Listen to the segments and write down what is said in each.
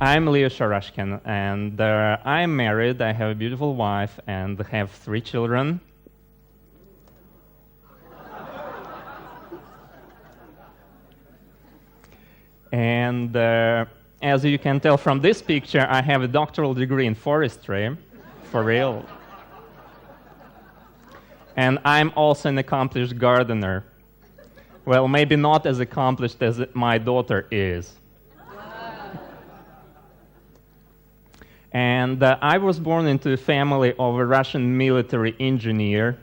I'm Leonid Sharashkin, and I'm married. I have a beautiful wife and have 3 children. And as you can tell from this picture, I have a doctoral degree in forestry, for real. And I'm also an accomplished gardener. Well, maybe not as accomplished as my daughter is. And I was born into a family of a Russian military engineer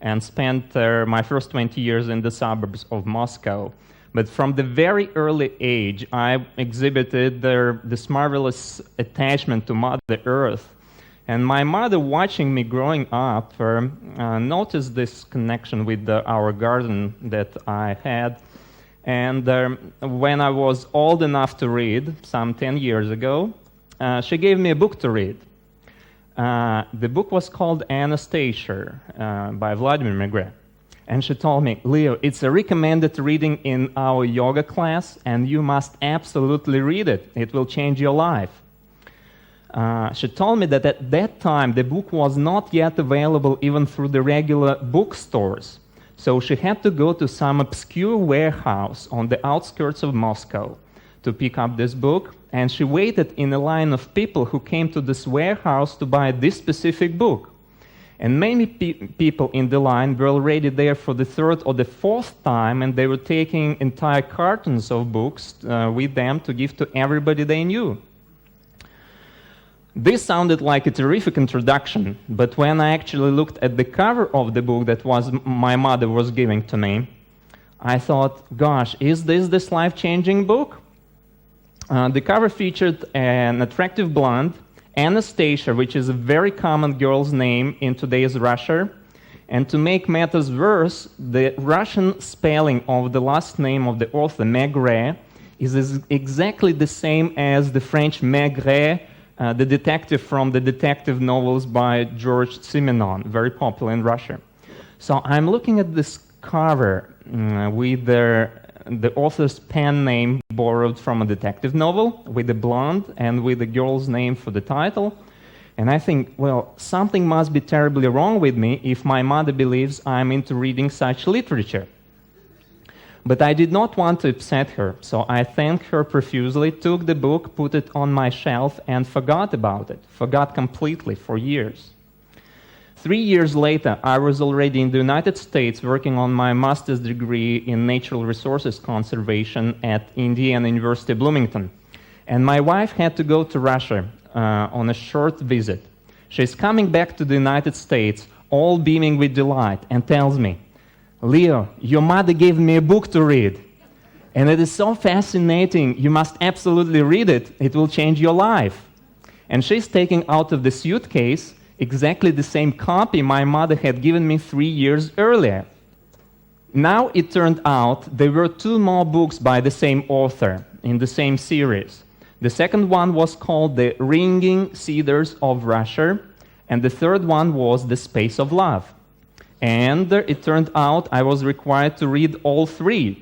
and spent my first 20 years in the suburbs of Moscow. But from the very early age, I exhibited this marvelous attachment to Mother Earth. And my mother, watching me growing up, noticed this connection with our garden that I had. And when I was old enough to read, some 10 years ago, she gave me a book to read. The book was called Anastasia by Vladimir Megre. And she told me, Leo, it's a recommended reading in our yoga class, and you must absolutely read it. It will change your life. She told me that at that time, the book was not yet available even through the regular bookstores. So she had to go to some obscure warehouse on the outskirts of Moscow to pick up this book. And she waited in a line of people who came to this warehouse to buy this specific book. And many people in the line were already there for the 3rd or the 4th time, and they were taking entire cartons of books with them to give to everybody they knew. This sounded like a terrific introduction, but when I actually looked at the cover of the book that my mother was giving to me, I thought, gosh, is this life-changing book? The cover featured an attractive blonde, Anastasia, which is a very common girl's name in today's Russia. And to make matters worse, the Russian spelling of the last name of the author, Megre, is exactly the same as the French Megre, the detective from the detective novels by George Simenon, very popular in Russia. So I'm looking at this cover with the author's pen name borrowed from a detective novel, with the blonde and with the girl's name for the title. And I think, well, something must be terribly wrong with me if my mother believes I'm into reading such literature. But I did not want to upset her, so I thanked her profusely, took the book, put it on my shelf, and forgot about it. Forgot completely for years. 3 years later, I was already in the United States working on my master's degree in natural resources conservation at Indiana University, Bloomington. And my wife had to go to Russia on a short visit. She's coming back to the United States, all beaming with delight, and tells me, Leo, your mother gave me a book to read. And it is so fascinating, you must absolutely read it. It will change your life. And she's taking out of the suitcase exactly the same copy my mother had given me 3 years earlier. Now it turned out there were 2 more books by the same author in the same series. The second one was called The Ringing Cedars of Russia, and the third one was The Space of Love. And it turned out I was required to read all 3.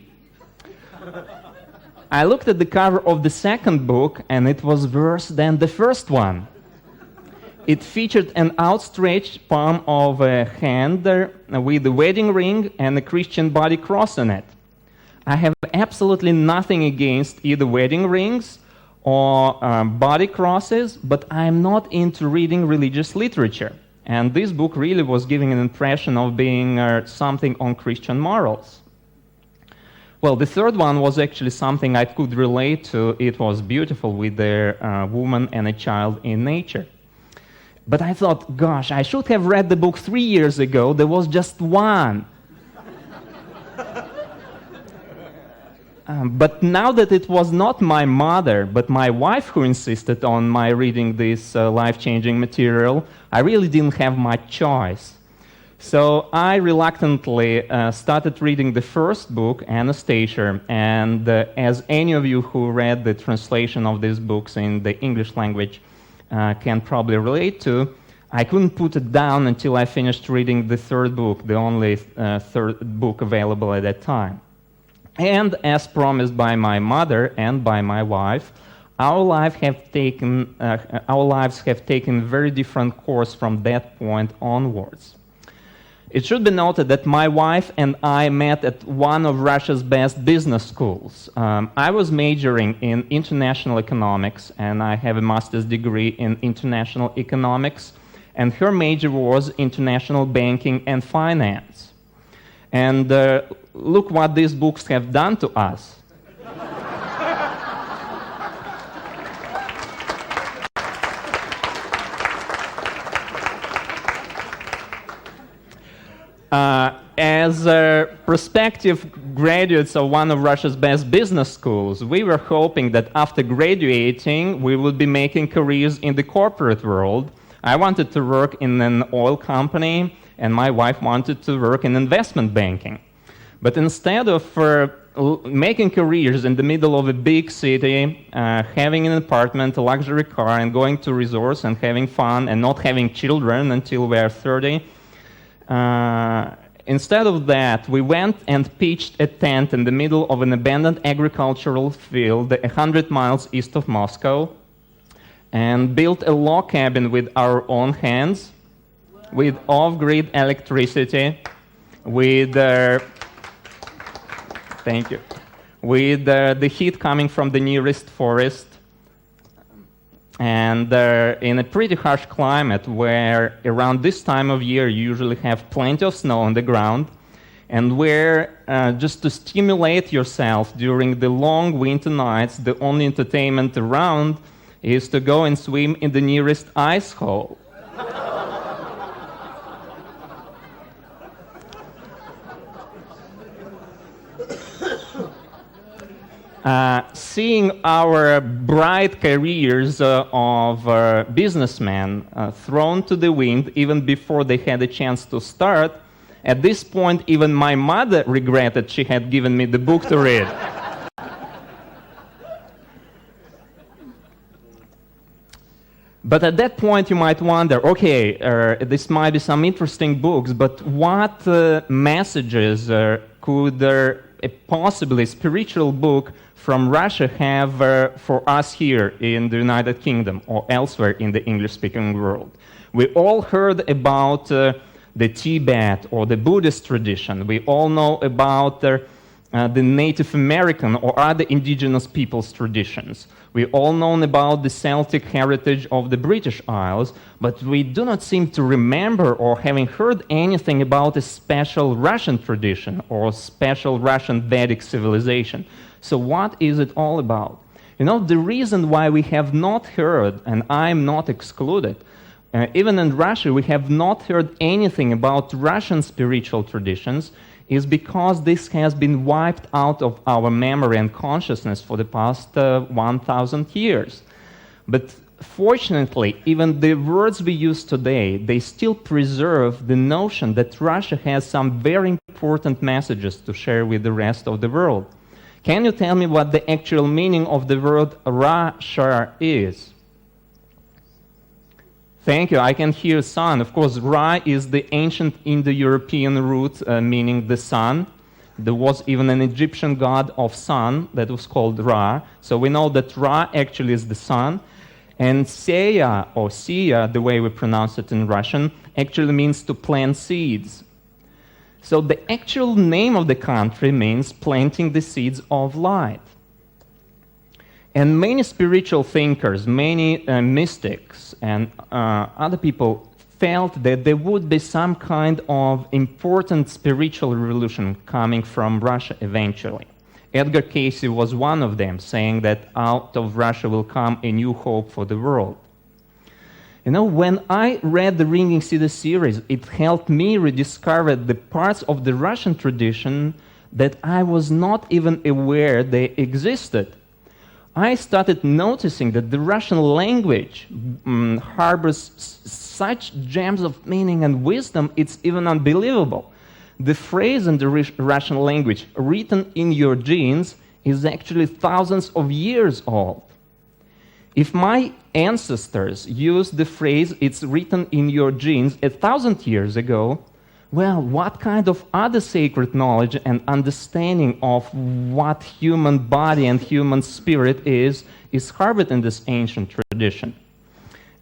I looked at the cover of the second book, and it was worse than the first one. It featured an outstretched palm of a hand with a wedding ring and a Christian body cross on it. I have absolutely nothing against either wedding rings or body crosses, but I'm not into reading religious literature. And this book really was giving an impression of being something on Christian morals. Well, the third one was actually something I could relate to. It was beautiful with a woman and a child in nature. But I thought, gosh, I should have read the book 3 years ago. There was just one. But now that it was not my mother, but my wife who insisted on my reading this life-changing material, I really didn't have much choice. So I reluctantly started reading the first book, Anastasia, and as any of you who read the translation of these books in the English language can probably relate to, I couldn't put it down until I finished reading the third book, the only third book available at that time. And as promised by my mother and by my wife, Our lives have taken a very different course from that point onwards. It should be noted that my wife and I met at one of Russia's best business schools. I was majoring in international economics, and I have a master's degree in international economics, and her major was international banking and finance. And look what these books have done to us. As prospective graduates of one of Russia's best business schools, we were hoping that after graduating, we would be making careers in the corporate world. I wanted to work in an oil company, and my wife wanted to work in investment banking. But instead of making careers in the middle of a big city, having an apartment, a luxury car, and going to resorts and having fun and not having children until we are 30, instead of that, we went and pitched a tent in the middle of an abandoned agricultural field 100 miles east of Moscow and built a log cabin with our own hands, with off-grid electricity, with with the heat coming from the nearest forest, and in a pretty harsh climate where around this time of year you usually have plenty of snow on the ground, and where just to stimulate yourself during the long winter nights, the only entertainment around is to go and swim in the nearest ice hole. Seeing our bright careers of businessmen thrown to the wind even before they had a chance to start, at this point even my mother regretted she had given me the book to read. But at that point you might wonder, okay, this might be some interesting books, but what messages could a possibly spiritual book from Russia have for us here in the United Kingdom or elsewhere in the English-speaking world? We all heard about the Tibet or the Buddhist tradition. We all know about the Native American or other indigenous peoples' traditions. We all know about the Celtic heritage of the British Isles, but we do not seem to remember or having heard anything about a special Russian tradition or special Russian Vedic civilization. So what is it all about? You know, the reason why we have not heard, and I'm not excluded, even in Russia we have not heard anything about Russian spiritual traditions, is because this has been wiped out of our memory and consciousness for the past 1,000 years. But fortunately, even the words we use today, they still preserve the notion that Russia has some very important messages to share with the rest of the world. Can you tell me what the actual meaning of the word Russia is? Thank you. I can hear sun. Of course, Ra is the ancient Indo-European root meaning the sun. There was even an Egyptian god of sun that was called Ra. So we know that Ra actually is the sun. And Seya, or Sia, the way we pronounce it in Russian, actually means to plant seeds. So the actual name of the country means planting the seeds of light. And many spiritual thinkers, many mystics, and other people felt that there would be some kind of important spiritual revolution coming from Russia eventually. Edgar Cayce was one of them, saying that out of Russia will come a new hope for the world. You know, when I read the Ringing Cedars series, it helped me rediscover the parts of the Russian tradition that I was not even aware they existed. I started noticing that the Russian language harbors such gems of meaning and wisdom, it's even unbelievable. The phrase in the Russian language, written in your genes, is actually thousands of years old. If my ancestors used the phrase, it's written in your genes, 1,000 years ago, well, what kind of other sacred knowledge and understanding of what human body and human spirit is harbored in this ancient tradition?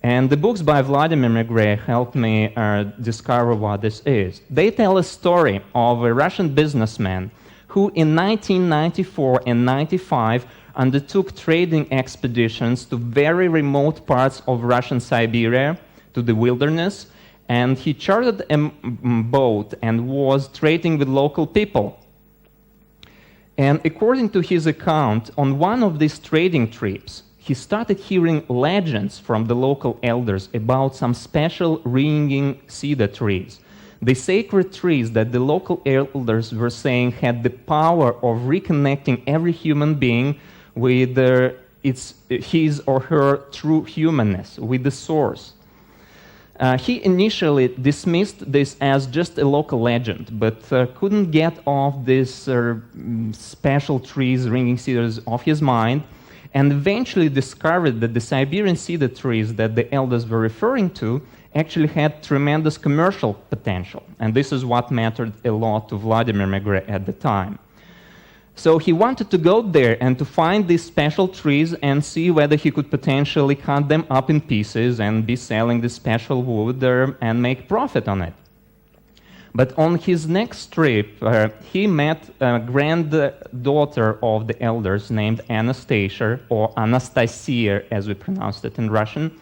And the books by Vladimir Megre helped me discover what this is. They tell a story of a Russian businessman who in 1994 and 95 undertook trading expeditions to very remote parts of Russian Siberia, to the wilderness, and he chartered a boat and was trading with local people. And according to his account, on one of these trading trips, he started hearing legends from the local elders about some special ringing cedar trees. The sacred trees that the local elders were saying had the power of reconnecting every human being with his or her true humanness, with the source. He initially dismissed this as just a local legend, but couldn't get off these special trees, ringing cedars, off his mind, and eventually discovered that the Siberian cedar trees that the elders were referring to actually had tremendous commercial potential. And this is what mattered a lot to Vladimir Megre at the time. So he wanted to go there and to find these special trees and see whether he could potentially cut them up in pieces and be selling this special wood and make profit on it. But on his next trip, he met a granddaughter of the elders named Anastasia, or Anastasia as we pronounced it in Russian.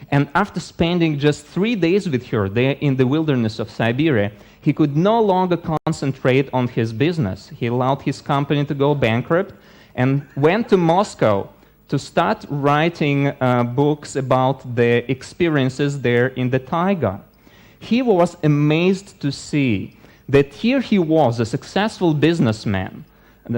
And after spending just 3 days with her there in the wilderness of Siberia, he could no longer concentrate on his business. He allowed his company to go bankrupt and went to Moscow to start writing books about the experiences there in the taiga. He was amazed to see that here he was, a successful businessman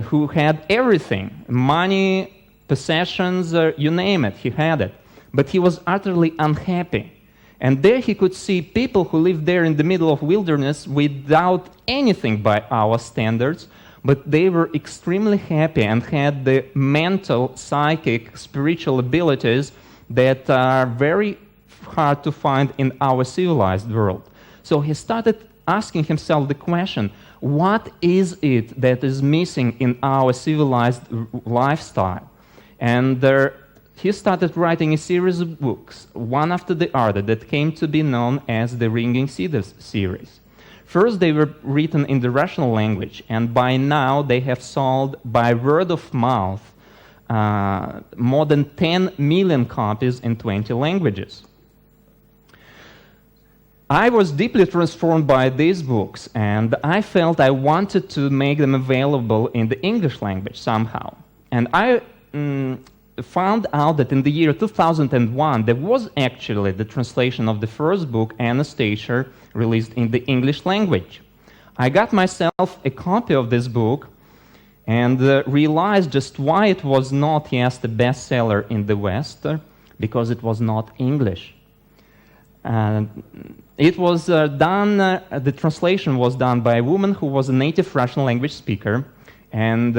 who had everything, money, possessions, you name it, he had it. But he was utterly unhappy. And there he could see people who lived there in the middle of wilderness without anything by our standards, but they were extremely happy and had the mental, psychic, spiritual abilities that are very hard to find in our civilized world. So he started asking himself the question, what is it that is missing in our civilized lifestyle? And he started writing a series of books, one after the other, that came to be known as the Ringing Cedars series. First, they were written in the Russian language, and by now they have sold, by word of mouth, more than 10 million copies in 20 languages. I was deeply transformed by these books, and I felt I wanted to make them available in the English language somehow. And I found out that in the year 2001, there was actually the translation of the first book, Anastasia, released in the English language. I got myself a copy of this book and realized just why it was not yet a bestseller in the West, because it was not English. It was the translation was done by a woman who was a native Russian language speaker, and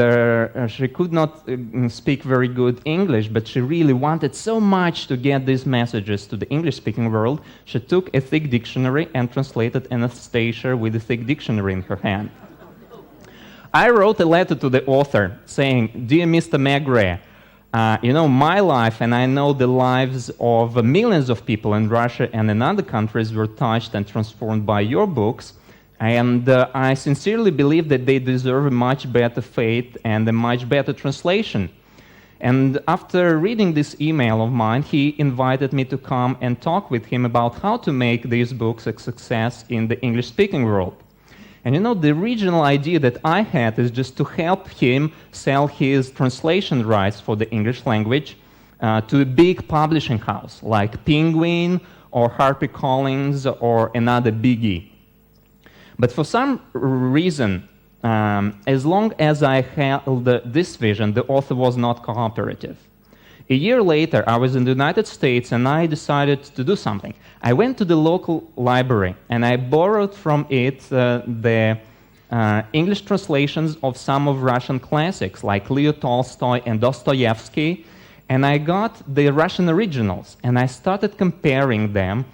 she could not speak very good English, but she really wanted so much to get these messages to the English-speaking world, she took a thick dictionary and translated Anastasia with a thick dictionary in her hand. I wrote a letter to the author saying, "Dear Mr. Megre, you know, my life and I know the lives of millions of people in Russia and in other countries were touched and transformed by your books, and I sincerely believe that they deserve a much better fate and a much better translation." And after reading this email of mine, he invited me to come and talk with him about how to make these books a success in the English-speaking world. And you know, the original idea that I had is just to help him sell his translation rights for the English language to a big publishing house like Penguin or HarperCollins or another biggie. But for some reason, as long as I held this vision, the author was not cooperative. A year later, I was in the United States and I decided to do something. I went to the local library and I borrowed from it the English translations of some of Russian classics like Leo Tolstoy and Dostoevsky, and I got the Russian originals and I started comparing them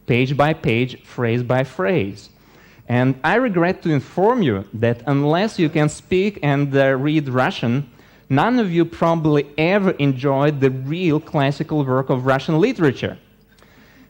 page by page, phrase by phrase. And I regret to inform you that unless you can speak and read Russian, none of you probably ever enjoyed the real classical work of Russian literature.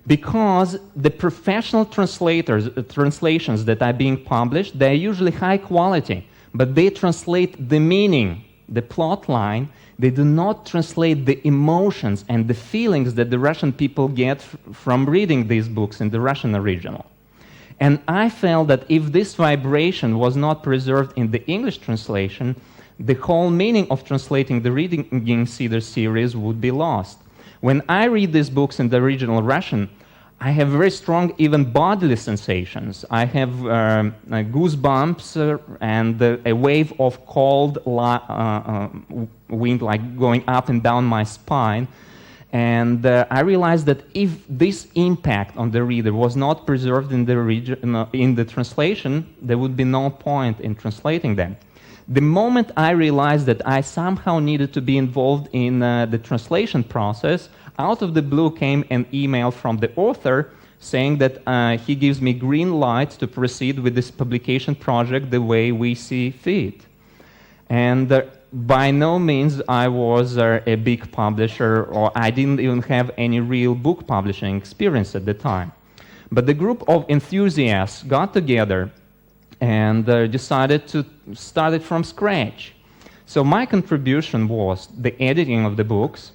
Because the professional translations that are being published, they're usually high quality, but they translate the meaning, the plot line. They do not translate the emotions and the feelings that the Russian people get from reading these books in the Russian original. And I felt that if this vibration was not preserved in the English translation, the whole meaning of translating the Reading Cedars series would be lost. When I read these books in the original Russian, I have very strong, even bodily sensations. I have goosebumps and a wave of cold wind like going up and down my spine. And I realized that if this impact on the reader was not preserved in the translation, there would be no point in translating them. The moment I realized that I somehow needed to be involved in the translation process, out of the blue came an email from the author saying that he gives me green light to proceed with this publication project the way we see fit. And by no means I was a big publisher, or I didn't even have any real book publishing experience at the time. But the group of enthusiasts got together and decided to start it from scratch. So my contribution was the editing of the books,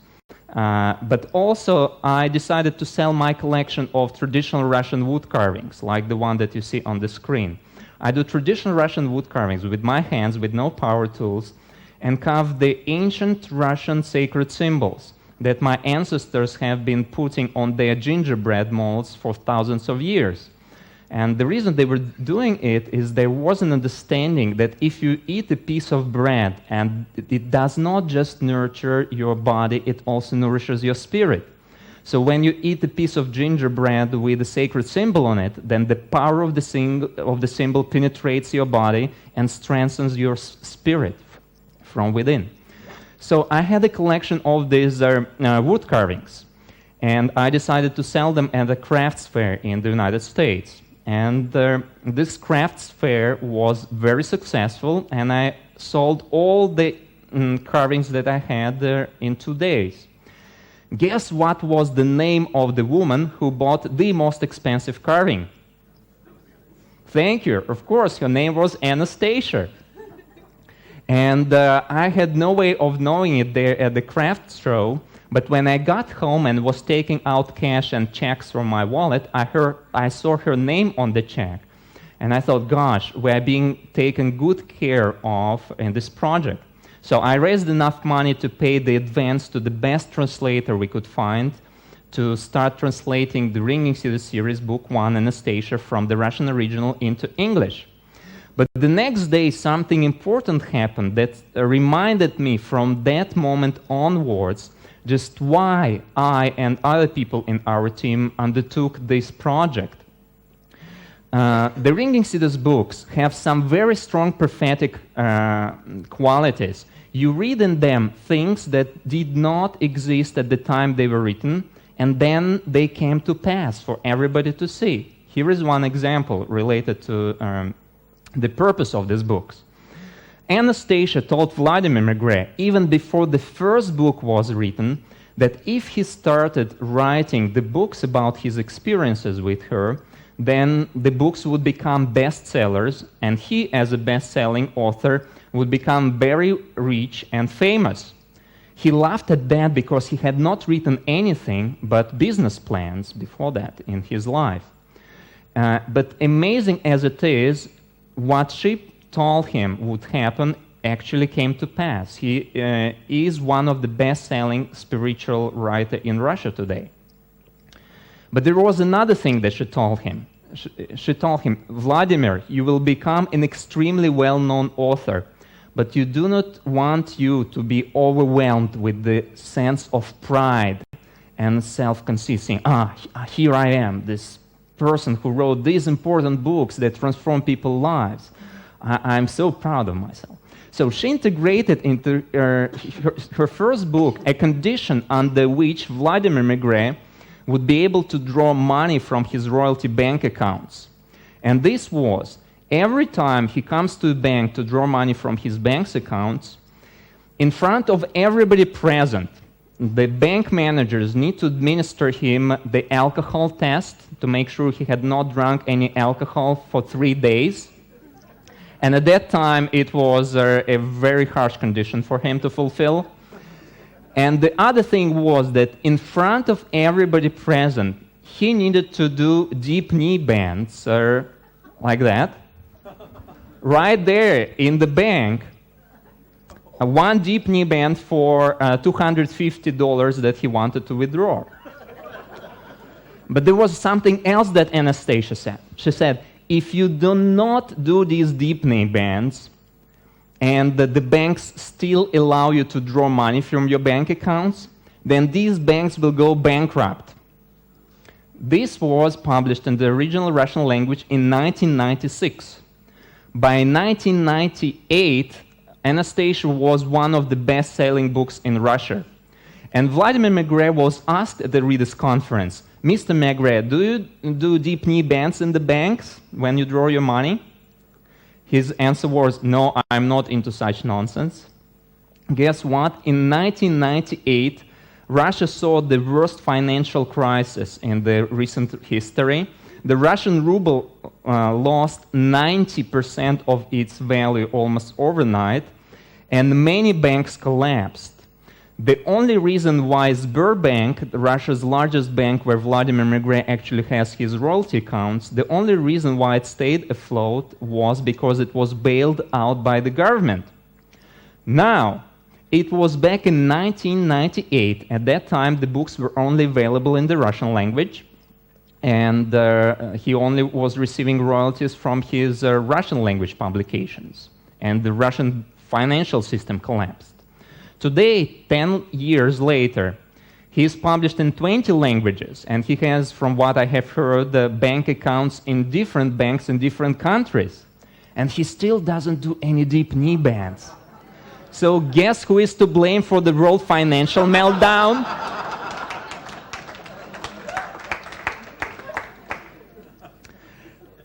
but also I decided to sell my collection of traditional Russian wood carvings, like the one that you see on the screen. I do traditional Russian wood carvings with my hands, with no power tools, and carve the ancient Russian sacred symbols that my ancestors have been putting on their gingerbread molds for thousands of years. And the reason they were doing it is there was an understanding that if you eat a piece of bread and it does not just nurture your body, it also nourishes your spirit. So when you eat a piece of gingerbread with a sacred symbol on it, then the power of the symbol penetrates your body and strengthens your spirit from within. So I had a collection of these wood carvings, and I decided to sell them at a crafts fair in the United States. And this crafts fair was very successful, and I sold all the carvings that I had there in 2 days. Guess what was the name of the woman who bought the most expensive carving? Thank you. Of course, her name was Anastasia. And I had no way of knowing it there at the crafts show, but when I got home and was taking out cash and checks from my wallet, I saw her name on the check. And I thought, gosh, we're being taken good care of in this project. So I raised enough money to pay the advance to the best translator we could find to start translating the Ringing Cedars series, Book 1, Anastasia, from the Russian original into English. But the next day, something important happened that reminded me from that moment onwards just why I and other people in our team undertook this project. The Ringing Cedars books have some very strong prophetic qualities. You read in them things that did not exist at the time they were written, and then they came to pass for everybody to see. Here is one example related to the purpose of these books. Anastasia told Vladimir Megre, even before the first book was written, that if he started writing the books about his experiences with her, then the books would become bestsellers, and he, as a best-selling author, would become very rich and famous. He laughed at that because he had not written anything but business plans before that in his life. But amazing as it is, what she told him would happen actually came to pass. He is one of the best-selling spiritual writers in Russia today. But there was another thing that she told him. She told him, Vladimir, you will become an extremely well-known author, but you do not want you to be overwhelmed with the sense of pride and self-conceit, saying, here I am, this person who wrote these important books that transform people's lives. I'm so proud of myself. So she integrated into her first book a condition under which Vladimir Megre would be able to draw money from his royalty bank accounts. And this was, every time he comes to a bank to draw money from his bank's accounts, in front of everybody present, the bank managers need to administer him the alcohol test to make sure he had not drunk any alcohol for 3 days. And at that time, it was a very harsh condition for him to fulfill. And the other thing was that in front of everybody present, he needed to do deep knee bends, like that, right there in the bank. One deep knee bend for $250 that he wanted to withdraw. But there was something else that Anastasia said. She said, if you do not do these deep knee bends, and the banks still allow you to draw money from your bank accounts, then these banks will go bankrupt. This was published in the original Russian language in 1996. By 1998, Anastasia was one of the best-selling books in Russia. And Vladimir Megre was asked at the Readers' Conference, Mr. Megre, do you do deep knee bends in the banks when you draw your money? His answer was, no, I'm not into such nonsense. Guess what? In 1998, Russia saw the worst financial crisis in the recent history. The Russian ruble lost 90% of its value almost overnight, and many banks collapsed. The only reason why Sberbank, Russia's largest bank where Vladimir Megre actually has his royalty accounts, the only reason why it stayed afloat was because it was bailed out by the government. Now, it was back in 1998. At that time, the books were only available in the Russian language, and he only was receiving royalties from his Russian language publications, and the Russian financial system collapsed. Today, 10 years later, he is published in 20 languages, and he has, from what I have heard, bank accounts in different banks in different countries. And he still doesn't do any deep knee bends. So guess who is to blame for the world financial meltdown?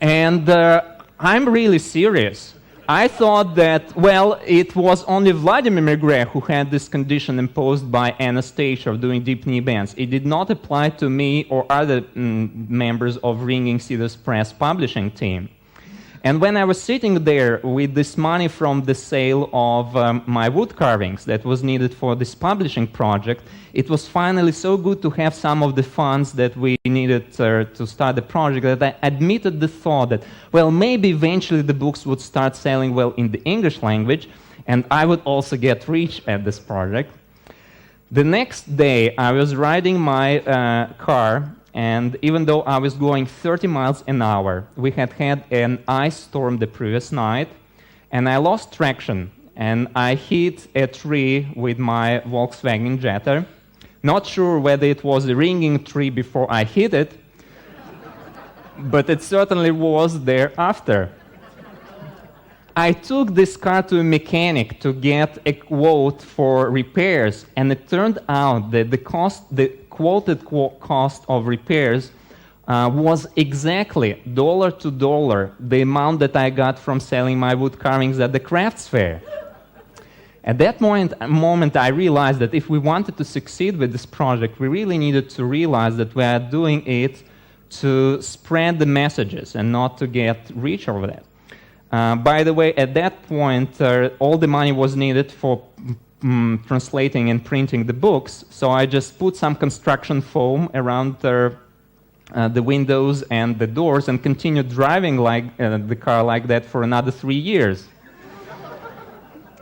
And I'm really serious. I thought that, well, it was only Vladimir Megre who had this condition imposed by Anastasia of doing deep knee bends. It did not apply to me or other members of Ringing Cedars Press publishing team. And when I was sitting there with this money from the sale of my wood carvings that was needed for this publishing project, it was finally so good to have some of the funds that we needed to start the project that I admitted the thought that, well, maybe eventually the books would start selling well in the English language, and I would also get rich at this project. The next day, I was riding my car, and even though I was going 30 miles an hour, we had had an ice storm the previous night, and I lost traction, and I hit a tree with my Volkswagen Jetta. Not sure whether it was a ringing tree before I hit it, but it certainly was thereafter. I took this car to a mechanic to get a quote for repairs, and it turned out that the quoted cost of repairs was exactly dollar to dollar the amount that I got from selling my wood carvings at the crafts fair. At that moment, I realized that if we wanted to succeed with this project, we really needed to realize that we are doing it to spread the messages and not to get rich over that. By the way, at that point, all the money was needed for translating and printing the books, so I just put some construction foam around the windows and the doors and continued driving the car like that for another 3 years.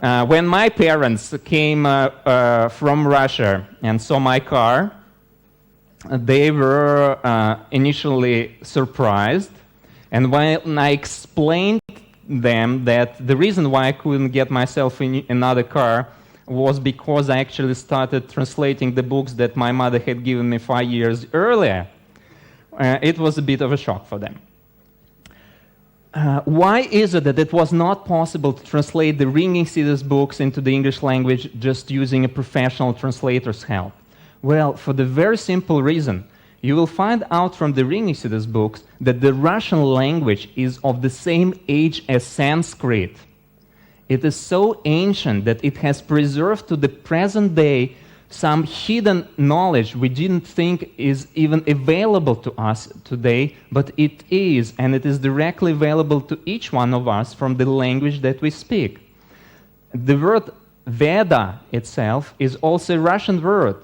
When my parents came from Russia and saw my car, they were initially surprised, and when I explained them that the reason why I couldn't get myself in another car was because I actually started translating the books that my mother had given me 5 years earlier, it was a bit of a shock for them. Why is it that it was not possible to translate the Ringing Cedars books into the English language just using a professional translator's help? Well, for the very simple reason, you will find out from the reading Cedars books that the Russian language is of the same age as Sanskrit. It is so ancient that it has preserved to the present day some hidden knowledge we didn't think is even available to us today, but it is, and it is directly available to each one of us from the language that we speak. The word Veda itself is also a Russian word.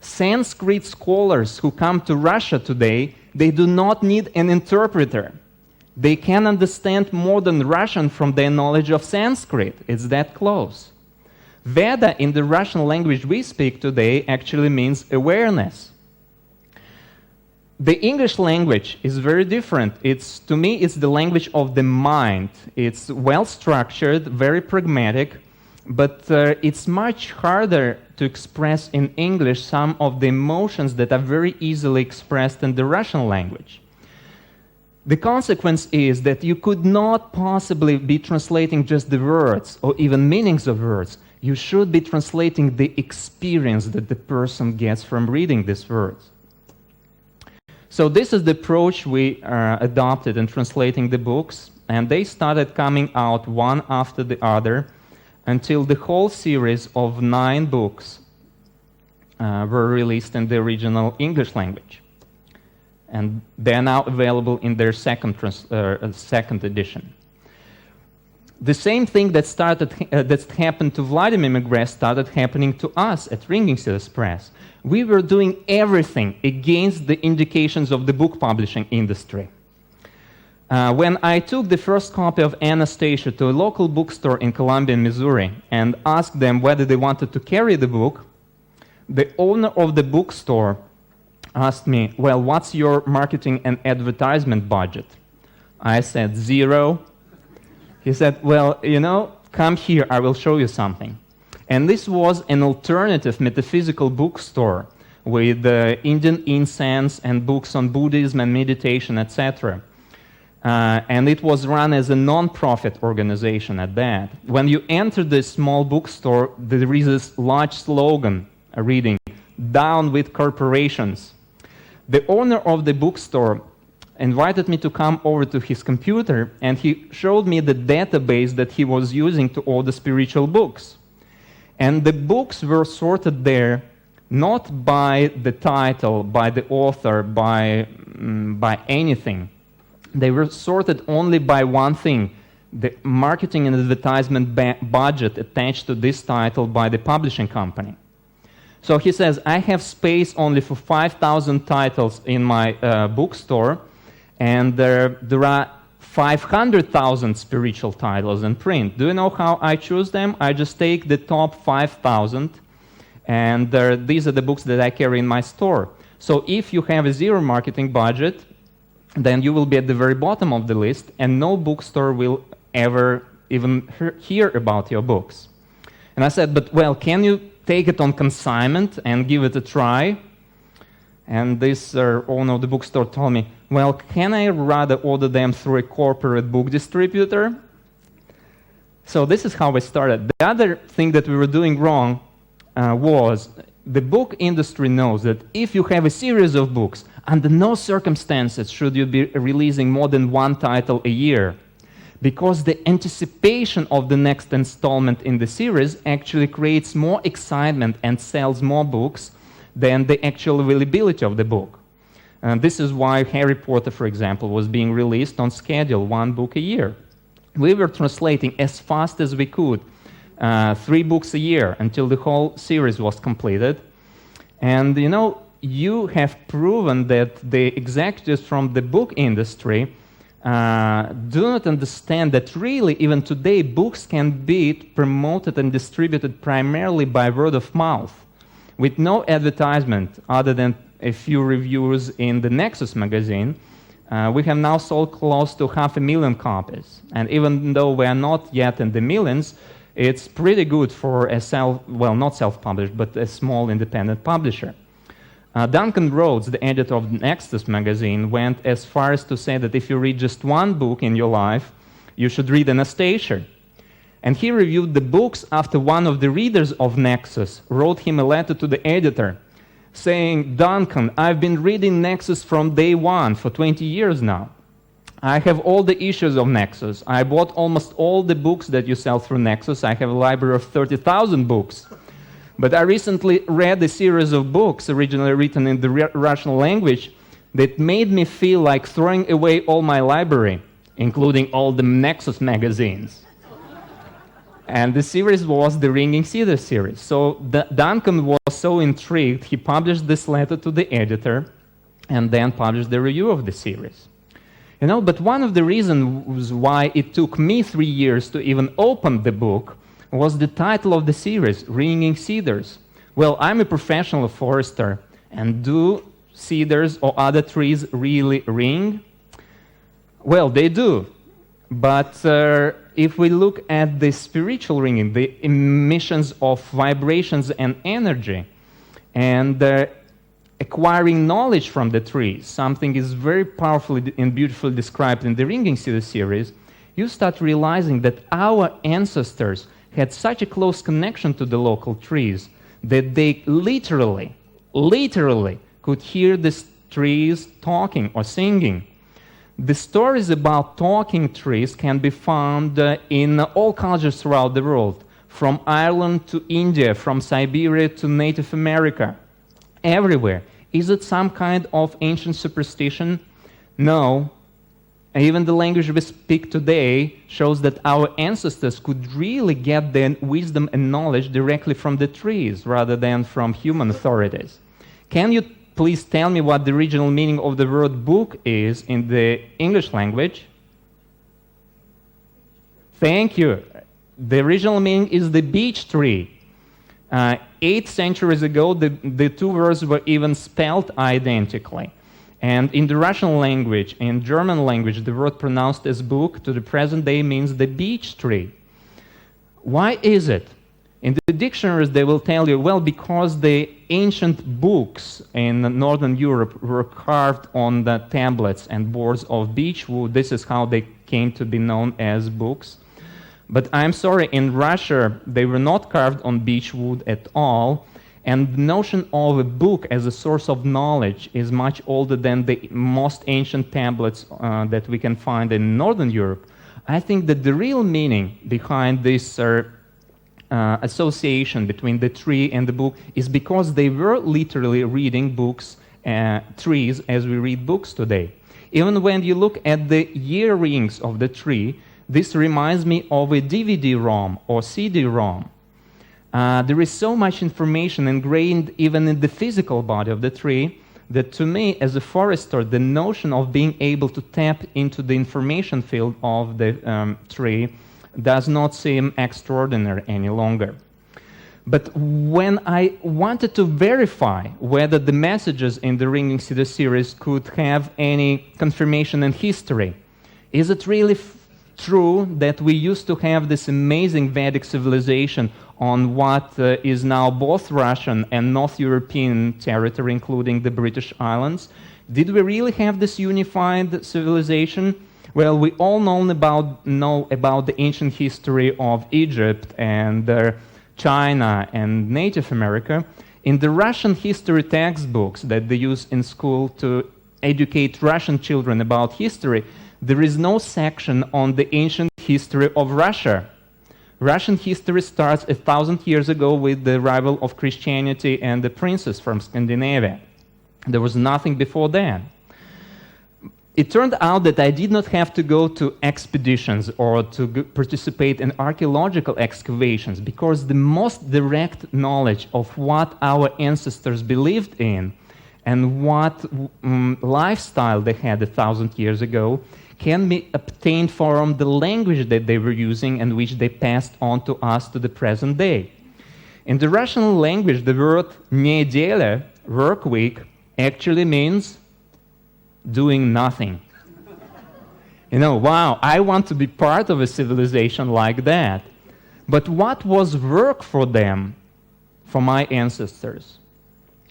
Sanskrit scholars who come to Russia today, they do not need an interpreter. They can understand modern Russian from their knowledge of Sanskrit. It's that close. Veda in the Russian language we speak today actually means awareness. The English language is very different. To me, it's the language of the mind. It's well-structured, very pragmatic, but it's much harder to express in English some of the emotions that are very easily expressed in the Russian language. The consequence is that you could not possibly be translating just the words or even meanings of words. You should be translating the experience that the person gets from reading these words. So this is the approach we adopted in translating the books, and they started coming out one after the other until the whole series of 9 books were released in the original English language. And they are now available in their second edition. The same thing that happened to Vladimir Megre started happening to us at Ringing Cedars Press. We were doing everything against the indications of the book publishing industry. When I took the first copy of Anastasia to a local bookstore in Columbia, Missouri, and asked them whether they wanted to carry the book, the owner of the bookstore asked me, well, what's your marketing and advertisement budget? I said, 0. He said, well, come here, I will show you something. And this was an alternative metaphysical bookstore with Indian incense and books on Buddhism and meditation, etc. And it was run as a non-profit organization at that. When you enter this small bookstore, there is this large slogan reading, "Down with corporations." The owner of the bookstore invited me to come over to his computer, and he showed me the database that he was using to order spiritual books. And the books were sorted there not by the title, by the author, by anything. They were sorted only by one thing, the marketing and advertisement budget attached to this title by the publishing company. So he says, I have space only for 5,000 titles in my bookstore, and there are 500,000 spiritual titles in print. Do you know how I choose them? I just take the top 5,000, and these are the books that I carry in my store. So if you have a 0 marketing budget, then you will be at the very bottom of the list, and no bookstore will ever even hear about your books. And I said, but well, can you take it on consignment and give it a try? And this owner of the bookstore told me, well, can I rather order them through a corporate book distributor? So this is how we started. The other thing that we were doing wrong was the book industry knows that if you have a series of books, under no circumstances should you be releasing more than 1 title a year, because the anticipation of the next installment in the series actually creates more excitement and sells more books than the actual availability of the book. And this is why Harry Potter, for example, was being released on schedule, 1 book a year. We were translating as fast as we could, 3 books a year until the whole series was completed. And you have proven that the executives from the book industry do not understand that really, even today, books can be promoted and distributed primarily by word of mouth, with no advertisement other than a few reviews in the Nexus magazine. We have now sold close to 500,000 copies. And even though we are not yet in the millions, it's pretty good for a not self-published, but a small independent publisher. Duncan Rhodes, the editor of Nexus magazine, went as far as to say that if you read just 1 book in your life, you should read Anastasia. And he reviewed the books after one of the readers of Nexus wrote him a letter to the editor saying, Duncan, I've been reading Nexus from day one for 20 years now. I have all the issues of Nexus. I bought almost all the books that you sell through Nexus. I have a library of 30,000 books. But I recently read a series of books originally written in the Russian language that made me feel like throwing away all my library, including all the Nexus magazines. And the series was the Ringing Cedars series. So Duncan was so intrigued, he published this letter to the editor and then published the review of the series. But one of the reasons why it took me 3 years to even open the book was the title of the series, Ringing Cedars. Well, I'm a professional forester, and do cedars or other trees really ring? Well, they do. But if we look at the spiritual ringing, the emissions of vibrations and energy, and acquiring knowledge from the trees, something is very powerfully and beautifully described in the Ringing Cedars series, you start realizing that our ancestors had such a close connection to the local trees that they literally could hear the trees talking or singing. The stories about talking trees can be found in all cultures throughout the world, from Ireland to India, from Siberia to Native America. Everywhere. Is it some kind of ancient superstition? No. Even the language we speak today shows that our ancestors could really get their wisdom and knowledge directly from the trees rather than from human authorities. Can you please tell me what the original meaning of the word book is in the English language? Thank you. The original meaning is the beech tree. 8 centuries ago, the two words were even spelled identically. And in the Russian language and German language, the word pronounced as book to the present day means the beech tree. Why is it? In the dictionaries, they will tell you, well, because the ancient books in Northern Europe were carved on the tablets and boards of beech wood. This is how they came to be known as books. But I'm sorry, in Russia, they were not carved on beech wood at all. And the notion of a book as a source of knowledge is much older than the most ancient tablets that we can find in Northern Europe. I think that the real meaning behind this association between the tree and the book is because they were literally reading books, trees, as we read books today. Even when you look at the year rings of the tree, this reminds me of a DVD-ROM or CD-ROM. There is so much information ingrained even in the physical body of the tree that to me, as a forester, the notion of being able to tap into the information field of the tree does not seem extraordinary any longer. But when I wanted to verify whether the messages in the Ringing Cedars series could have any confirmation in history, is it really true that we used to have this amazing Vedic civilization on what is now both Russian and North European territory, including the British Islands? Did we really have this unified civilization? Well, we all know about the ancient history of Egypt and China and Native America. In the Russian history textbooks that they use in school to educate Russian children about history, there is no section on the ancient history of Russia. Russian history starts 1,000 years ago with the arrival of Christianity and the princes from Scandinavia. There was nothing before that. It turned out that I did not have to go to expeditions or to participate in archaeological excavations, because the most direct knowledge of what our ancestors believed in and what lifestyle they had 1,000 years ago can be obtained from the language that they were using and which they passed on to us to the present day. In the Russian language, the word "неделя," work week, actually means doing nothing. Wow, I want to be part of a civilization like that. But what was work for them, for my ancestors?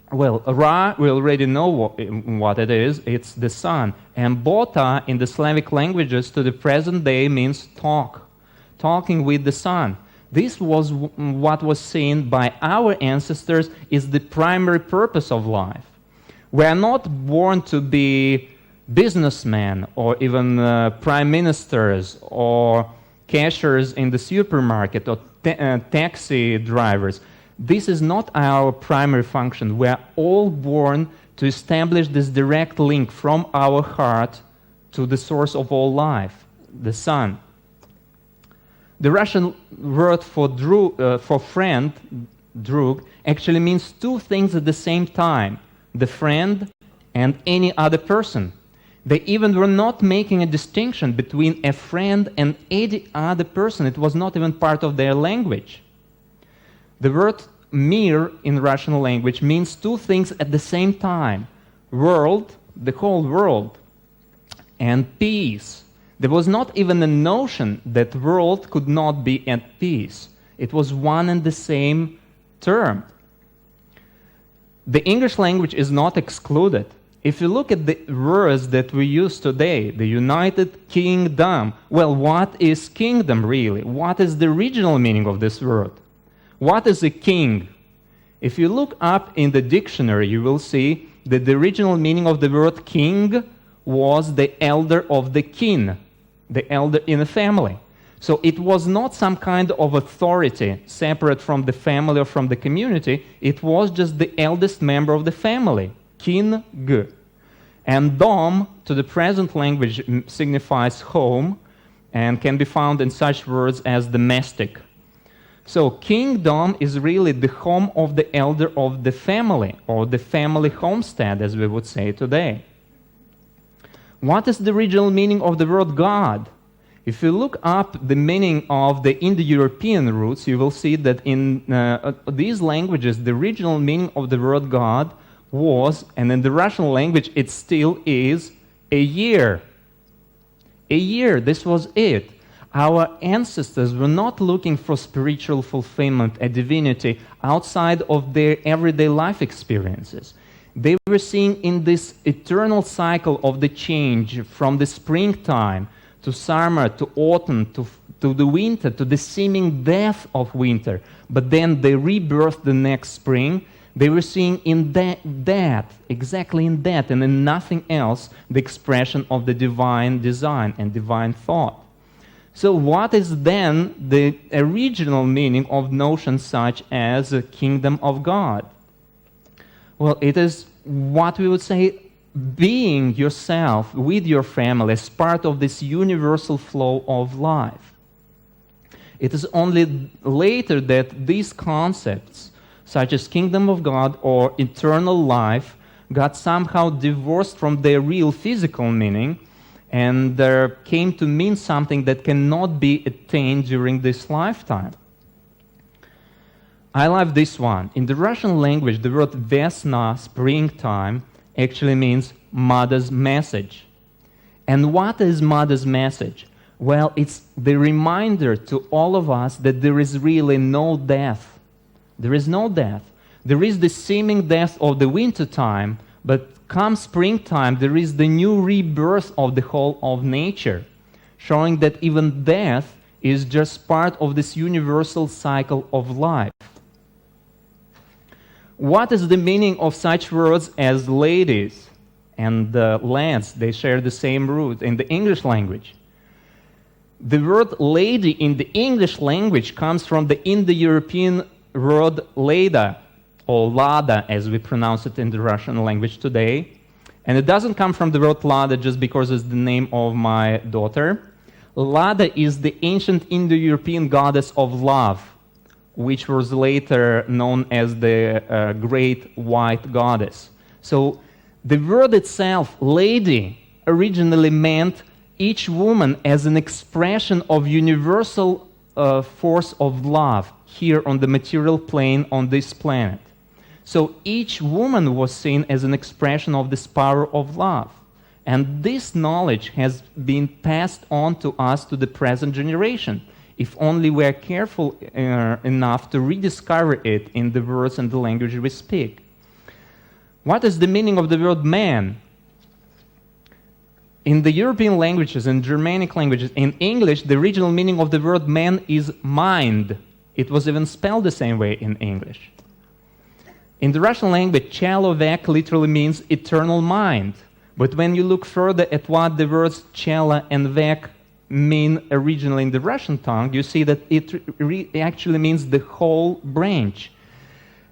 Well, Ra, we already know what it is. It's the sun. And Bota, in the Slavic languages, to the present day means talk. Talking with the sun. This was what was seen by our ancestors is the primary purpose of life. We are not born to be businessmen or even prime ministers or cashiers in the supermarket or taxi drivers. This is not our primary function. We are all born to establish this direct link from our heart to the source of all life, the sun. The Russian word for friend, drug, actually means two things at the same time, the friend and any other person. They even were not making a distinction between a friend and any other person. It was not even part of their language. The word mir in Russian language means two things at the same time, world, the whole world, and peace. There was not even a notion that world could not be at peace. It was one and the same term. The English language is not excluded. If you look at the words that we use today, the United Kingdom, well, what is kingdom really? What is the original meaning of this word? What is a king? If you look up in the dictionary, you will see that the original meaning of the word king was the elder of the kin, the elder in a family. So it was not some kind of authority separate from the family or from the community. It was just the eldest member of the family, king. And dom, to the present language, signifies home and can be found in such words as domestic. So kingdom is really the home of the elder of the family, or the family homestead, as we would say today. What is the original meaning of the word God? If you look up the meaning of the Indo-European roots, you will see that in these languages, the original meaning of the word God was, and in the Russian language it still is, a year. A year, this was it. Our ancestors were not looking for spiritual fulfillment, a divinity, outside of their everyday life experiences. They were seeing in this eternal cycle of the change from the springtime to summer, to autumn, to the winter, to the seeming death of winter, but then the rebirth the next spring. They were seeing in that, exactly in that, and in nothing else, the expression of the divine design and divine thought. So what is then the original meaning of notions such as a kingdom of God? Well, it is what we would say being yourself with your family as part of this universal flow of life. It is only later that these concepts, such as kingdom of God or eternal life, got somehow divorced from their real physical meaning and came to mean something that cannot be attained during this lifetime. I love this one. In the Russian language, the word vesna, springtime, actually means mother's message. And what is mother's message? Well, it's the reminder to all of us that there is really no death. There is no death. There is the seeming death of the winter time, but come springtime, there is the new rebirth of the whole of nature, showing that even death is just part of this universal cycle of life. What is the meaning of such words as ladies and lads? They share the same root in the English language. The word lady in the English language comes from the Indo-European word leda, or lada, as we pronounce it in the Russian language today. And it doesn't come from the word lada just because it's the name of my daughter. Lada is the ancient Indo-European goddess of love, which was later known as the Great White Goddess. So the word itself, lady, originally meant each woman as an expression of universal force of love here on the material plane on this planet. So each woman was seen as an expression of this power of love. And this knowledge has been passed on to us, to the present generation, if only we are careful enough to rediscover it in the words and the language we speak. What is the meaning of the word man? In the European languages, in Germanic languages, in English, the original meaning of the word man is mind. It was even spelled the same way in English. In the Russian language, chelovek literally means eternal mind. But when you look further at what the words chela and vek mean originally in the Russian tongue, you see that it actually means the whole branch.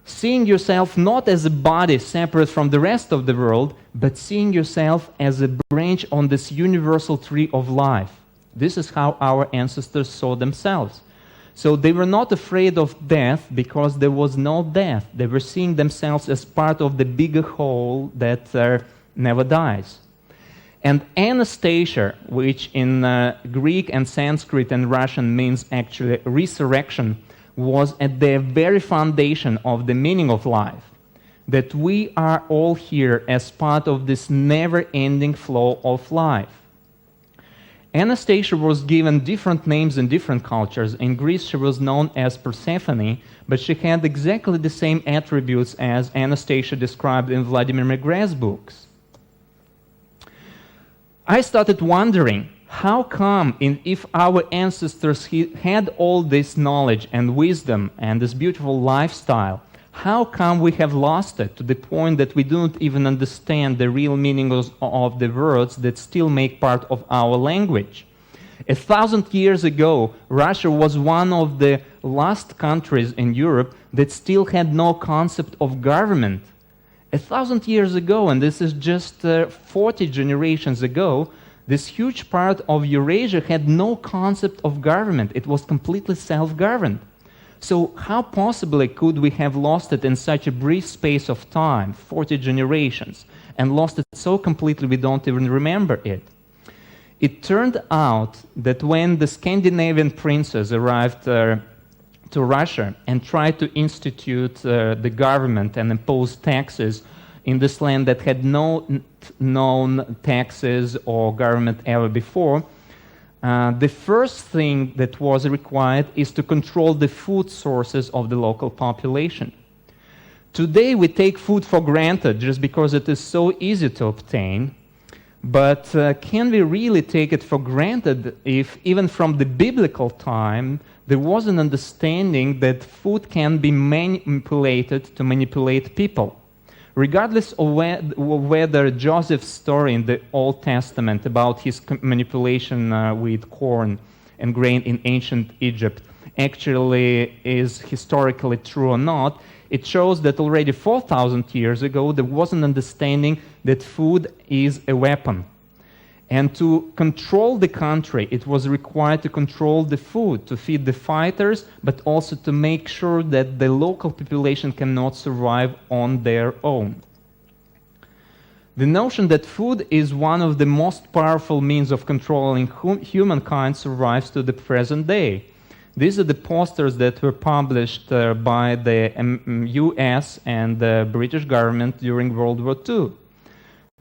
Seeing yourself not as a body separate from the rest of the world, but seeing yourself as a branch on this universal tree of life. This is how our ancestors saw themselves. So they were not afraid of death because there was no death. They were seeing themselves as part of the bigger whole that never dies. And Anastasia, which in Greek and Sanskrit and Russian means actually resurrection, was at the very foundation of the meaning of life. That we are all here as part of this never-ending flow of life. Anastasia was given different names in different cultures. In Greece, she was known as Persephone, but she had exactly the same attributes as Anastasia described in Vladimir Megre's books. I started wondering, how come if our ancestors had all this knowledge and wisdom and this beautiful lifestyle, how come we have lost it to the point that we don't even understand the real meanings of the words that still make part of our language? 1,000 years ago, Russia was one of the last countries in Europe that still had no concept of government. 1,000 years ago, and this is just 40 generations ago, this huge part of Eurasia had no concept of government. It was completely self-governed. So how possibly could we have lost it in such a brief space of time, 40 generations, and lost it so completely we don't even remember it? It turned out that when the Scandinavian princes arrived to Russia and tried to institute the government and impose taxes in this land that had no known taxes or government ever before, the first thing that was required is to control the food sources of the local population. Today we take food for granted just because it is so easy to obtain, but can we really take it for granted if even from the biblical time there was an understanding that food can be manipulated to manipulate people? Regardless of whether Joseph's story in the Old Testament about his manipulation with corn and grain in ancient Egypt actually is historically true or not, it shows that already 4,000 years ago there was an understanding that food is a weapon. And to control the country, it was required to control the food, to feed the fighters, but also to make sure that the local population cannot survive on their own. The notion that food is one of the most powerful means of controlling humankind survives to the present day. These are the posters that were published by the US and the British government during World War II.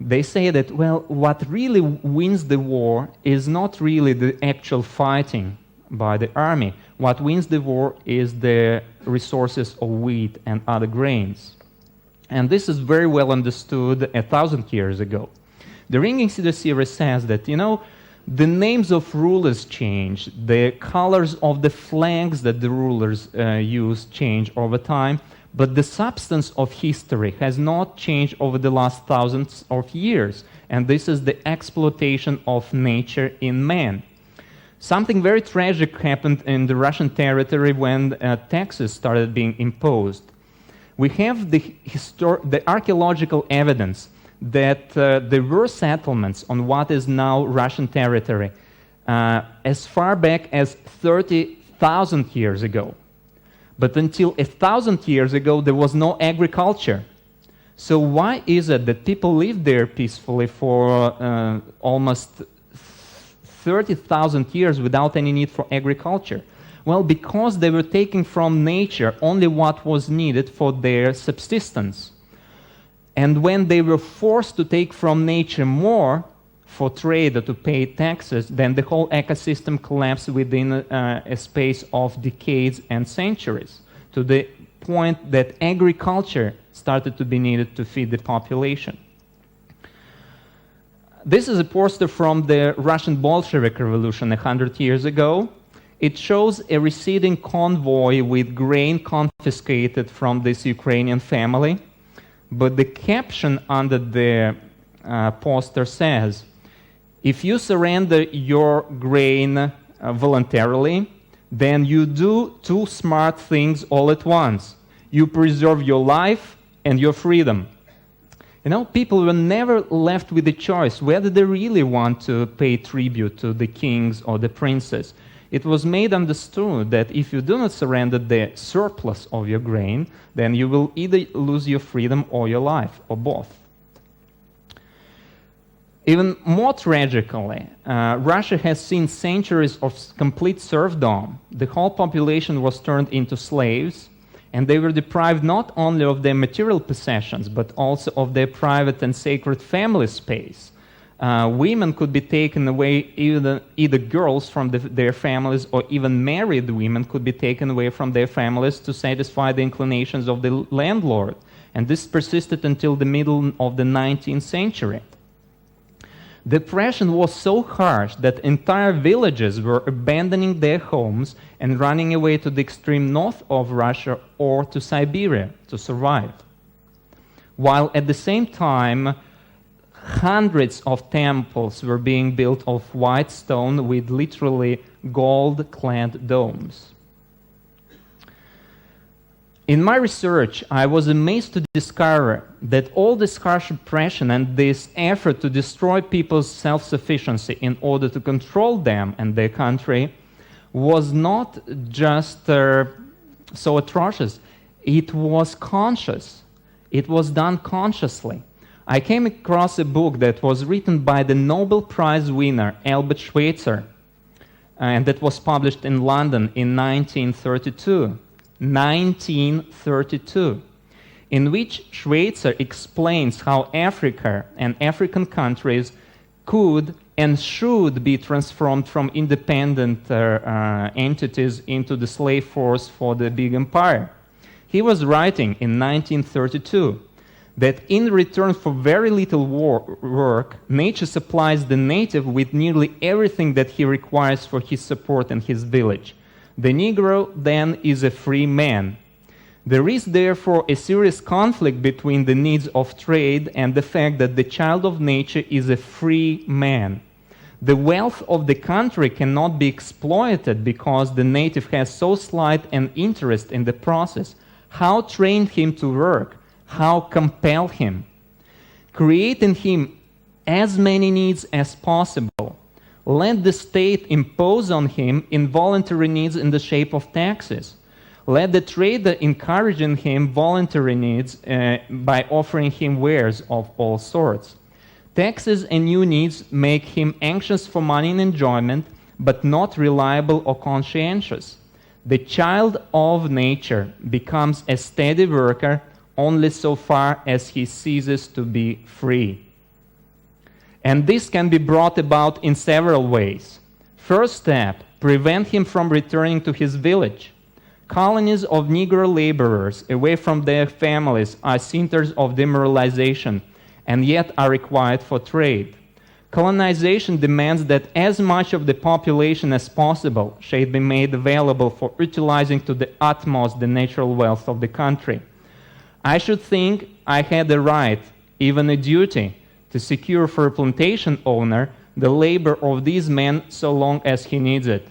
They say that, well, what really wins the war is not really the actual fighting by the army. What wins the war is the resources of wheat and other grains. And this is very well understood 1,000 years ago. The Ringing Cedars series says that, the names of rulers change, the colors of the flags that the rulers use change over time, but the substance of history has not changed over the last thousands of years, and this is the exploitation of nature in man. Something very tragic happened in the Russian territory when taxes started being imposed. We have the archaeological evidence that there were settlements on what is now Russian territory as far back as 30,000 years ago. But until 1,000 years ago, there was no agriculture. So why is it that people lived there peacefully for almost 30,000 years without any need for agriculture? Well, because they were taking from nature only what was needed for their subsistence. And when they were forced to take from nature more for trade or to pay taxes, then the whole ecosystem collapsed within a space of decades and centuries, to the point that agriculture started to be needed to feed the population. This is a poster from the Russian Bolshevik Revolution 100 years ago. It shows a receding convoy with grain confiscated from this Ukrainian family. But the caption under the poster says, if you surrender your grain voluntarily, then you do two smart things all at once. You preserve your life and your freedom. You know, people were never left with the choice whether they really want to pay tribute to the kings or the princes. It was made understood that if you do not surrender the surplus of your grain, then you will either lose your freedom or your life, or both. Even more tragically, Russia has seen centuries of complete serfdom. The whole population was turned into slaves, and they were deprived not only of their material possessions, but also of their private and sacred family space. Women could be taken away, either girls from their families, or even married women could be taken away from their families to satisfy the inclinations of the landlord. And this persisted until the middle of the 19th century. The oppression was so harsh that entire villages were abandoning their homes and running away to the extreme north of Russia or to Siberia to survive. While at the same time, hundreds of temples were being built of white stone with literally gold-clad domes. In my research, I was amazed to discover that all this harsh oppression and this effort to destroy people's self-sufficiency in order to control them and their country was not just so atrocious. It was conscious. It was done consciously. I came across a book that was written by the Nobel Prize winner Albert Schweitzer, and that was published in London in 1932. 1932, in which Schweitzer explains how Africa and African countries could and should be transformed from independent entities into the slave force for the big empire. He was writing in 1932 that in return for very little work, nature supplies the native with nearly everything that he requires for his support in his village. The Negro then is a free man. There is therefore a serious conflict between the needs of trade and the fact that the child of nature is a free man. The wealth of the country cannot be exploited because the native has so slight an interest in the process. How train him to work? How compel him? Create in him as many needs as possible. Let the state impose on him involuntary needs in the shape of taxes. Let the trader encourage in him voluntary needs by offering him wares of all sorts. Taxes and new needs make him anxious for money and enjoyment, but not reliable or conscientious. The child of nature becomes a steady worker only so far as he ceases to be free. And this can be brought about in several ways. First step, prevent him from returning to his village. Colonies of Negro laborers away from their families are centers of demoralization and yet are required for trade. Colonization demands that as much of the population as possible should be made available for utilizing to the utmost the natural wealth of the country. I should think I had a right, even a duty, to secure for a plantation owner the labor of these men so long as he needs it.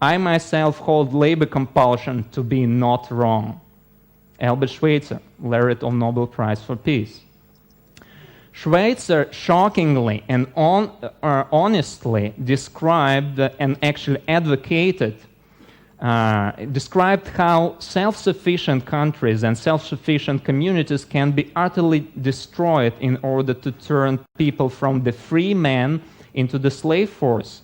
I myself hold labor compulsion to be not wrong. Albert Schweitzer, laureate of Nobel Prize for Peace. Schweitzer shockingly and honestly described and actually advocated described how self-sufficient countries and self-sufficient communities can be utterly destroyed in order to turn people from the free man into the slave force.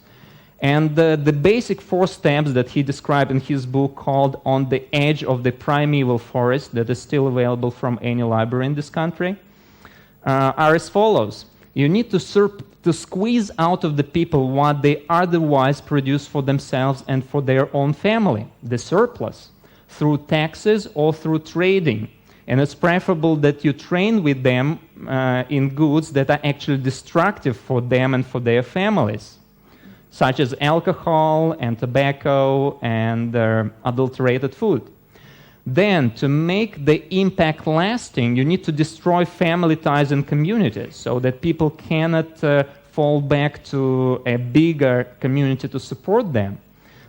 And the basic 4 steps that he described in his book called On the Edge of the Primeval Forest, that is still available from any library in this country, are as follows. You need to squeeze out of the people what they otherwise produce for themselves and for their own family, the surplus, through taxes or through trading. And it's preferable that you train with them in goods that are actually destructive for them and for their families. such as alcohol and tobacco and adulterated food. Then, to make the impact lasting, you need to destroy family ties and communities so that people cannot fall back to a bigger community to support them.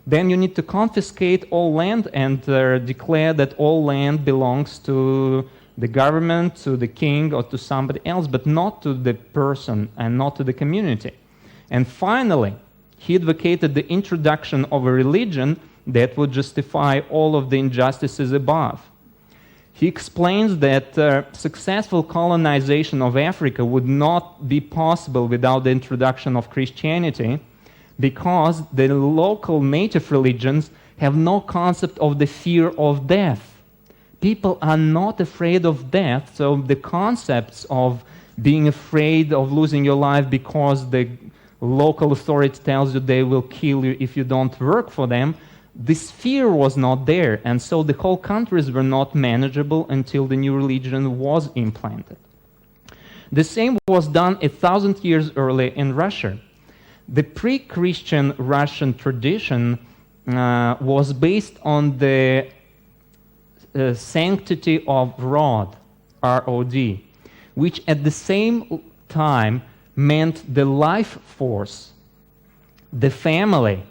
Then you need to confiscate all land and declare that all land belongs to the government, to the king, or to somebody else, but not to the person and not to the community. And finally, he advocated the introduction of a religion that would justify all of the injustices above. He explains that successful colonization of Africa would not be possible without the introduction of Christianity, because the local native religions have no concept of the fear of death. People are not afraid of death, so the concepts of being afraid of losing your life because the local authority tells you they will kill you if you don't work for them, this fear was not there, and so the whole countries were not manageable until the new religion was implanted. The same was done 1,000 years earlier in Russia. The pre-Christian Russian tradition was based on the sanctity of Rod, R-O-D, which at the same time meant the life force, the family,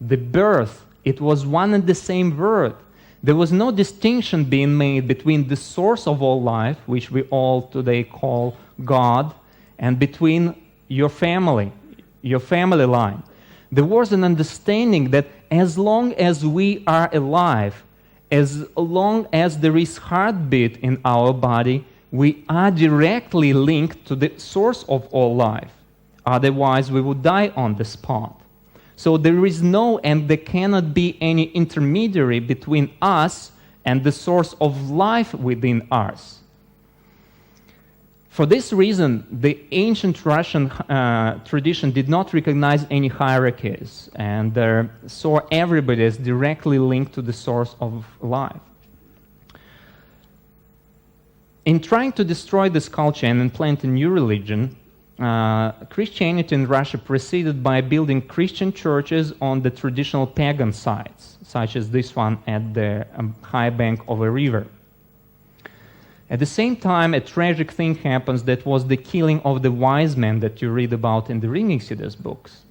the birth. It was one and the same word. There was no distinction being made between the source of all life, which we all today call God, and between your family line. There was an understanding that as long as we are alive, as long as there is heartbeat in our body, we are directly linked to the source of all life. Otherwise, we would die on the spot. So there is no and there cannot be any intermediary between us and the source of life within us. For this reason, the ancient Russian tradition did not recognize any hierarchies and saw everybody as directly linked to the source of life. In trying to destroy this culture and implant a new religion, Christianity in Russia proceeded by building Christian churches on the traditional pagan sites, such as this one at the high bank of a river. At the same time, a tragic thing happens that was the killing of the wise men that you read about in the Cedars books.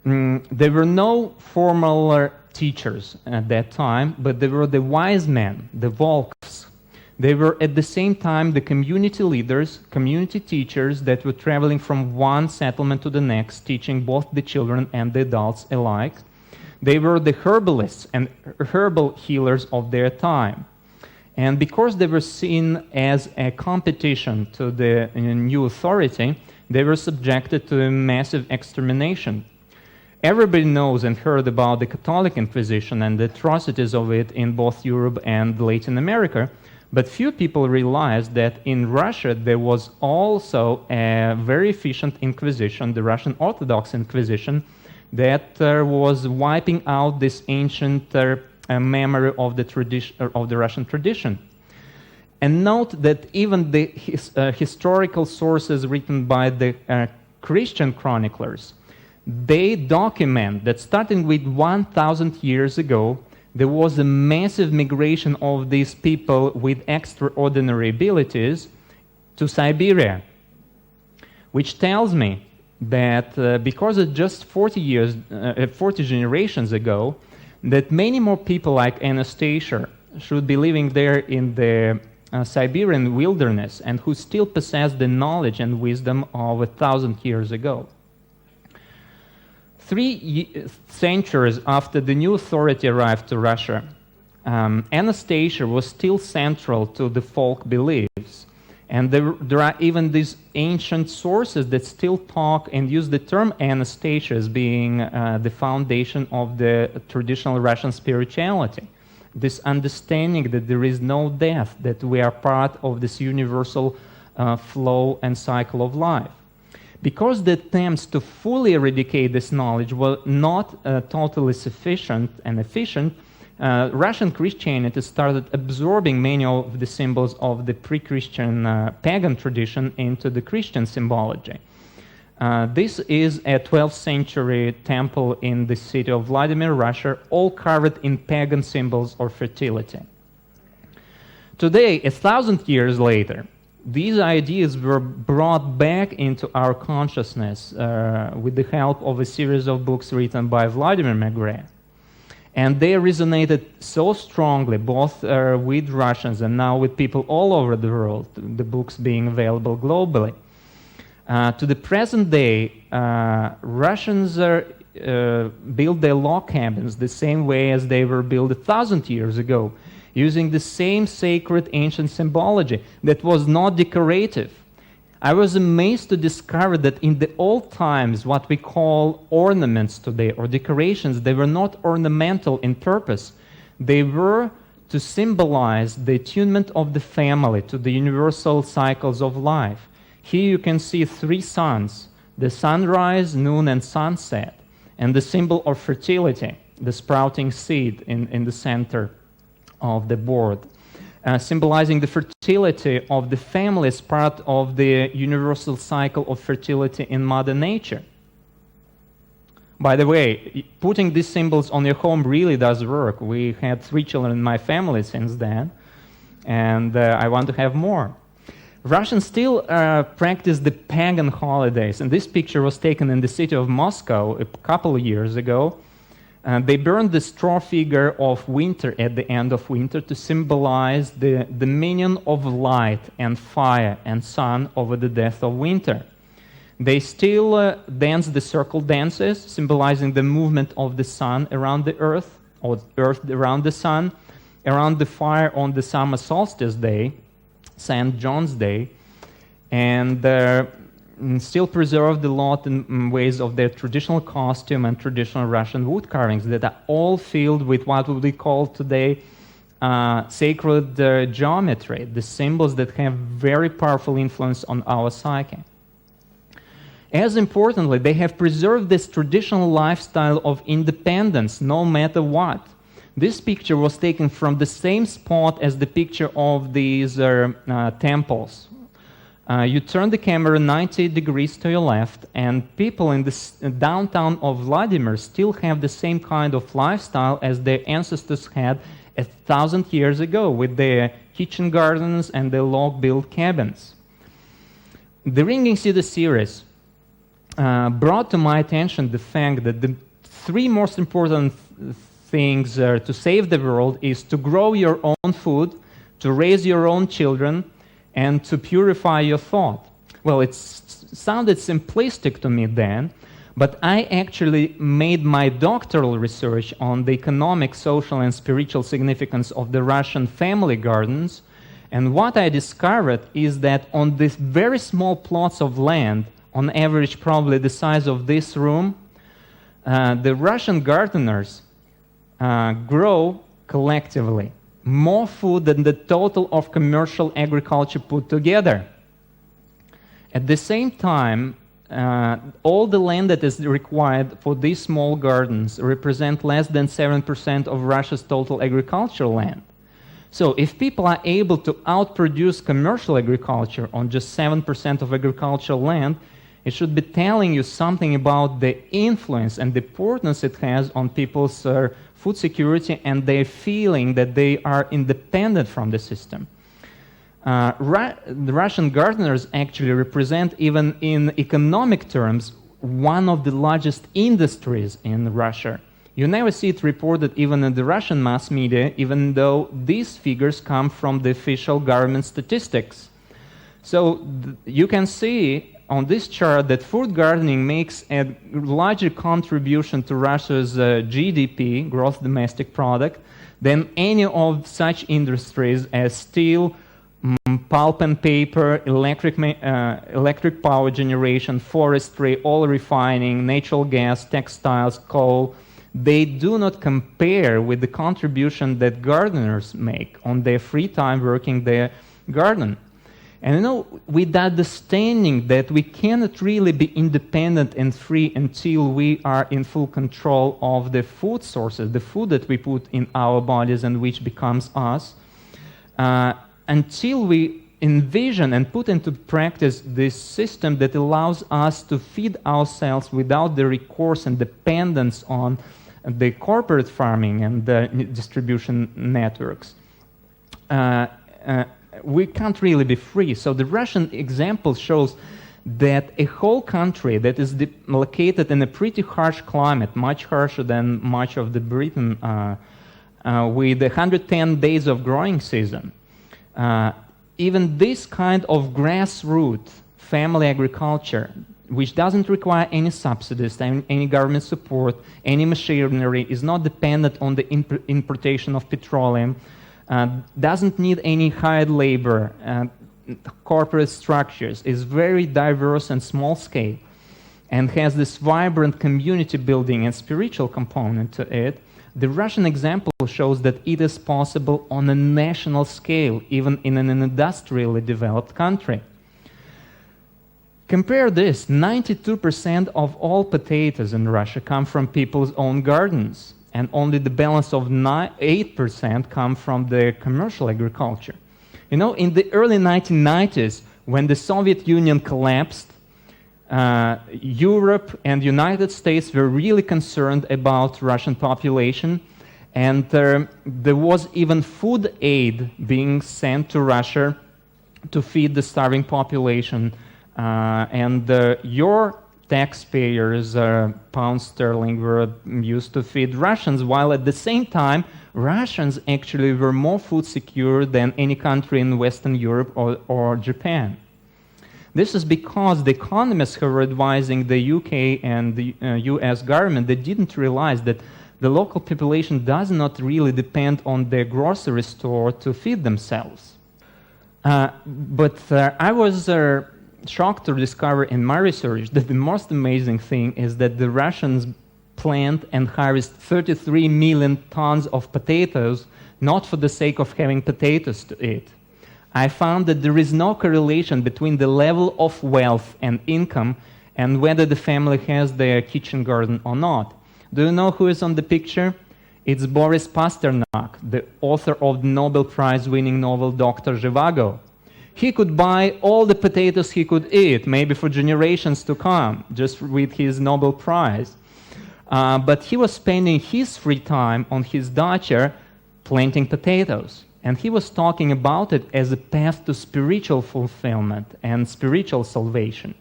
There were no formal teachers at that time, but there were the wise men, the volks. They were at the same time the community leaders, community teachers that were traveling from one settlement to the next, teaching both the children and the adults alike. They were the herbalists and herbal healers of their time. And because they were seen as a competition to the new authority, they were subjected to a massive extermination. Everybody knows and heard about the Catholic Inquisition and the atrocities of it in both Europe and Latin America, but few people realized that in Russia there was also a very efficient Inquisition, the Russian Orthodox Inquisition, that was wiping out this ancient memory of the tradition of the Russian tradition. And note that even the historical sources written by the Christian chroniclers, they document that starting with 1,000 years ago, there was a massive migration of these people with extraordinary abilities to Siberia, which tells me that because of just 40 generations ago, that many more people like Anastasia should be living there in the Siberian wilderness and who still possess the knowledge and wisdom of 1,000 years ago. 3 centuries after the new authority arrived to Russia, Anastasia was still central to the folk beliefs. And there are even these ancient sources that still talk and use the term Anastasia as being the foundation of the traditional Russian spirituality. This understanding that there is no death, that we are part of this universal flow and cycle of life. Because the attempts to fully eradicate this knowledge were not totally sufficient and efficient, Russian Christianity started absorbing many of the symbols of the pre-Christian pagan tradition into the Christian symbology. This is a 12th century temple in the city of Vladimir, Russia, all covered in pagan symbols of fertility. Today, 1,000 years later, these ideas were brought back into our consciousness with the help of a series of books written by Vladimir Megre. And they resonated so strongly, both with Russians and now with people all over the world, the books being available globally. To the present day, Russians build their log cabins the same way as they were built 1,000 years ago, using the same sacred ancient symbology that was not decorative. I was amazed to discover that in the old times, what we call ornaments today, or decorations, they were not ornamental in purpose. They were to symbolize the attunement of the family to the universal cycles of life. Here you can see three suns, the sunrise, noon, and sunset, and the symbol of fertility, the sprouting seed in the center of the board. Symbolizing the fertility of the family as part of the universal cycle of fertility in Mother Nature. By the way, putting these symbols on your home really does work. We had 3 children in my family since then, and I want to have more. Russians still practice the pagan holidays, and this picture was taken in the city of Moscow a couple of years ago. They burned the straw figure of winter at the end of winter to symbolize the dominion of light and fire and sun over the death of winter. They still dance the circle dances, symbolizing the movement of the sun around the earth, or earth around the sun, around the fire on the summer solstice day, St. John's Day, and still preserve the lot and ways of their traditional costume and traditional Russian wood carvings that are all filled with what would be called today sacred geometry, the symbols that have very powerful influence on our psyche. As importantly, they have preserved this traditional lifestyle of independence no matter what. This picture was taken from the same spot as the picture of these temples. You turn the camera 90 degrees to your left, and people in the downtown of Vladimir still have the same kind of lifestyle as their ancestors had 1,000 years ago, with their kitchen gardens and their log-built cabins. The Ringing Cedars series brought to my attention the fact that the 3 most important things to save the world is to grow your own food, to raise your own children, and to purify your thought. Well, it sounded simplistic to me then, but I actually made my doctoral research on the economic, social, and spiritual significance of the Russian family gardens, and what I discovered is that on these very small plots of land, on average probably the size of this room, the Russian gardeners grow collectively more food than the total of commercial agriculture put together. At the same time, all the land that is required for these small gardens represent less than 7% of Russia's total agricultural land. So if people are able to outproduce commercial agriculture on just 7% of agricultural land, it should be telling you something about the influence and the importance it has on people's food security and their feeling that they are independent from the system. The Russian gardeners actually represent, even in economic terms, one of the largest industries in Russia. You never see it reported even in the Russian mass media, even though these figures come from the official government statistics. So you can see on this chart that food gardening makes a larger contribution to Russia's GDP, gross domestic product, than any of such industries as steel, pulp and paper, electric power generation, forestry, oil refining, natural gas, textiles, coal. They do not compare with the contribution that gardeners make on their free time working their garden. And you know, with the understanding that we cannot really be independent and free until we are in full control of the food sources, the food that we put in our bodies and which becomes us, until we envision and put into practice this system that allows us to feed ourselves without the recourse and dependence on the corporate farming and the distribution networks. We can't really be free. So the Russian example shows that a whole country that is located in a pretty harsh climate, much harsher than much of the Britain, with 110 days of growing season, even this kind of grassroots family agriculture, which doesn't require any subsidies, any government support, any machinery, is not dependent on the importation of petroleum, doesn't need any hired labor, corporate structures, is very diverse and small scale, and has this vibrant community building and spiritual component to it. The Russian example shows that it is possible on a national scale, even in an industrially developed country. Compare this, 92% of all potatoes in Russia come from people's own gardens, and only the balance of 8% come from the commercial agriculture. You know, in the early 1990s, when the Soviet Union collapsed, Europe and United States were really concerned about Russian population, and there was even food aid being sent to Russia to feed the starving population, and your taxpayers' pound sterling were used to feed Russians, while at the same time Russians actually were more food secure than any country in Western Europe or Japan. This is because the economists who were advising the UK and the US government, they didn't realize that the local population does not really depend on their grocery store to feed themselves. But I was shocked to discover in my research that the most amazing thing is that the Russians plant and harvest 33 million tons of potatoes, not for the sake of having potatoes to eat. I found that there is no correlation between the level of wealth and income and whether the family has their kitchen garden or not. Do you know who is on the picture? It's Boris Pasternak, the author of the Nobel Prize-winning novel Dr. Zhivago. He could buy all the potatoes he could eat, maybe for generations to come, just with his Nobel Prize. But he was spending his free time on his dacha planting potatoes. And he was talking about it as a path to spiritual fulfillment and spiritual salvation.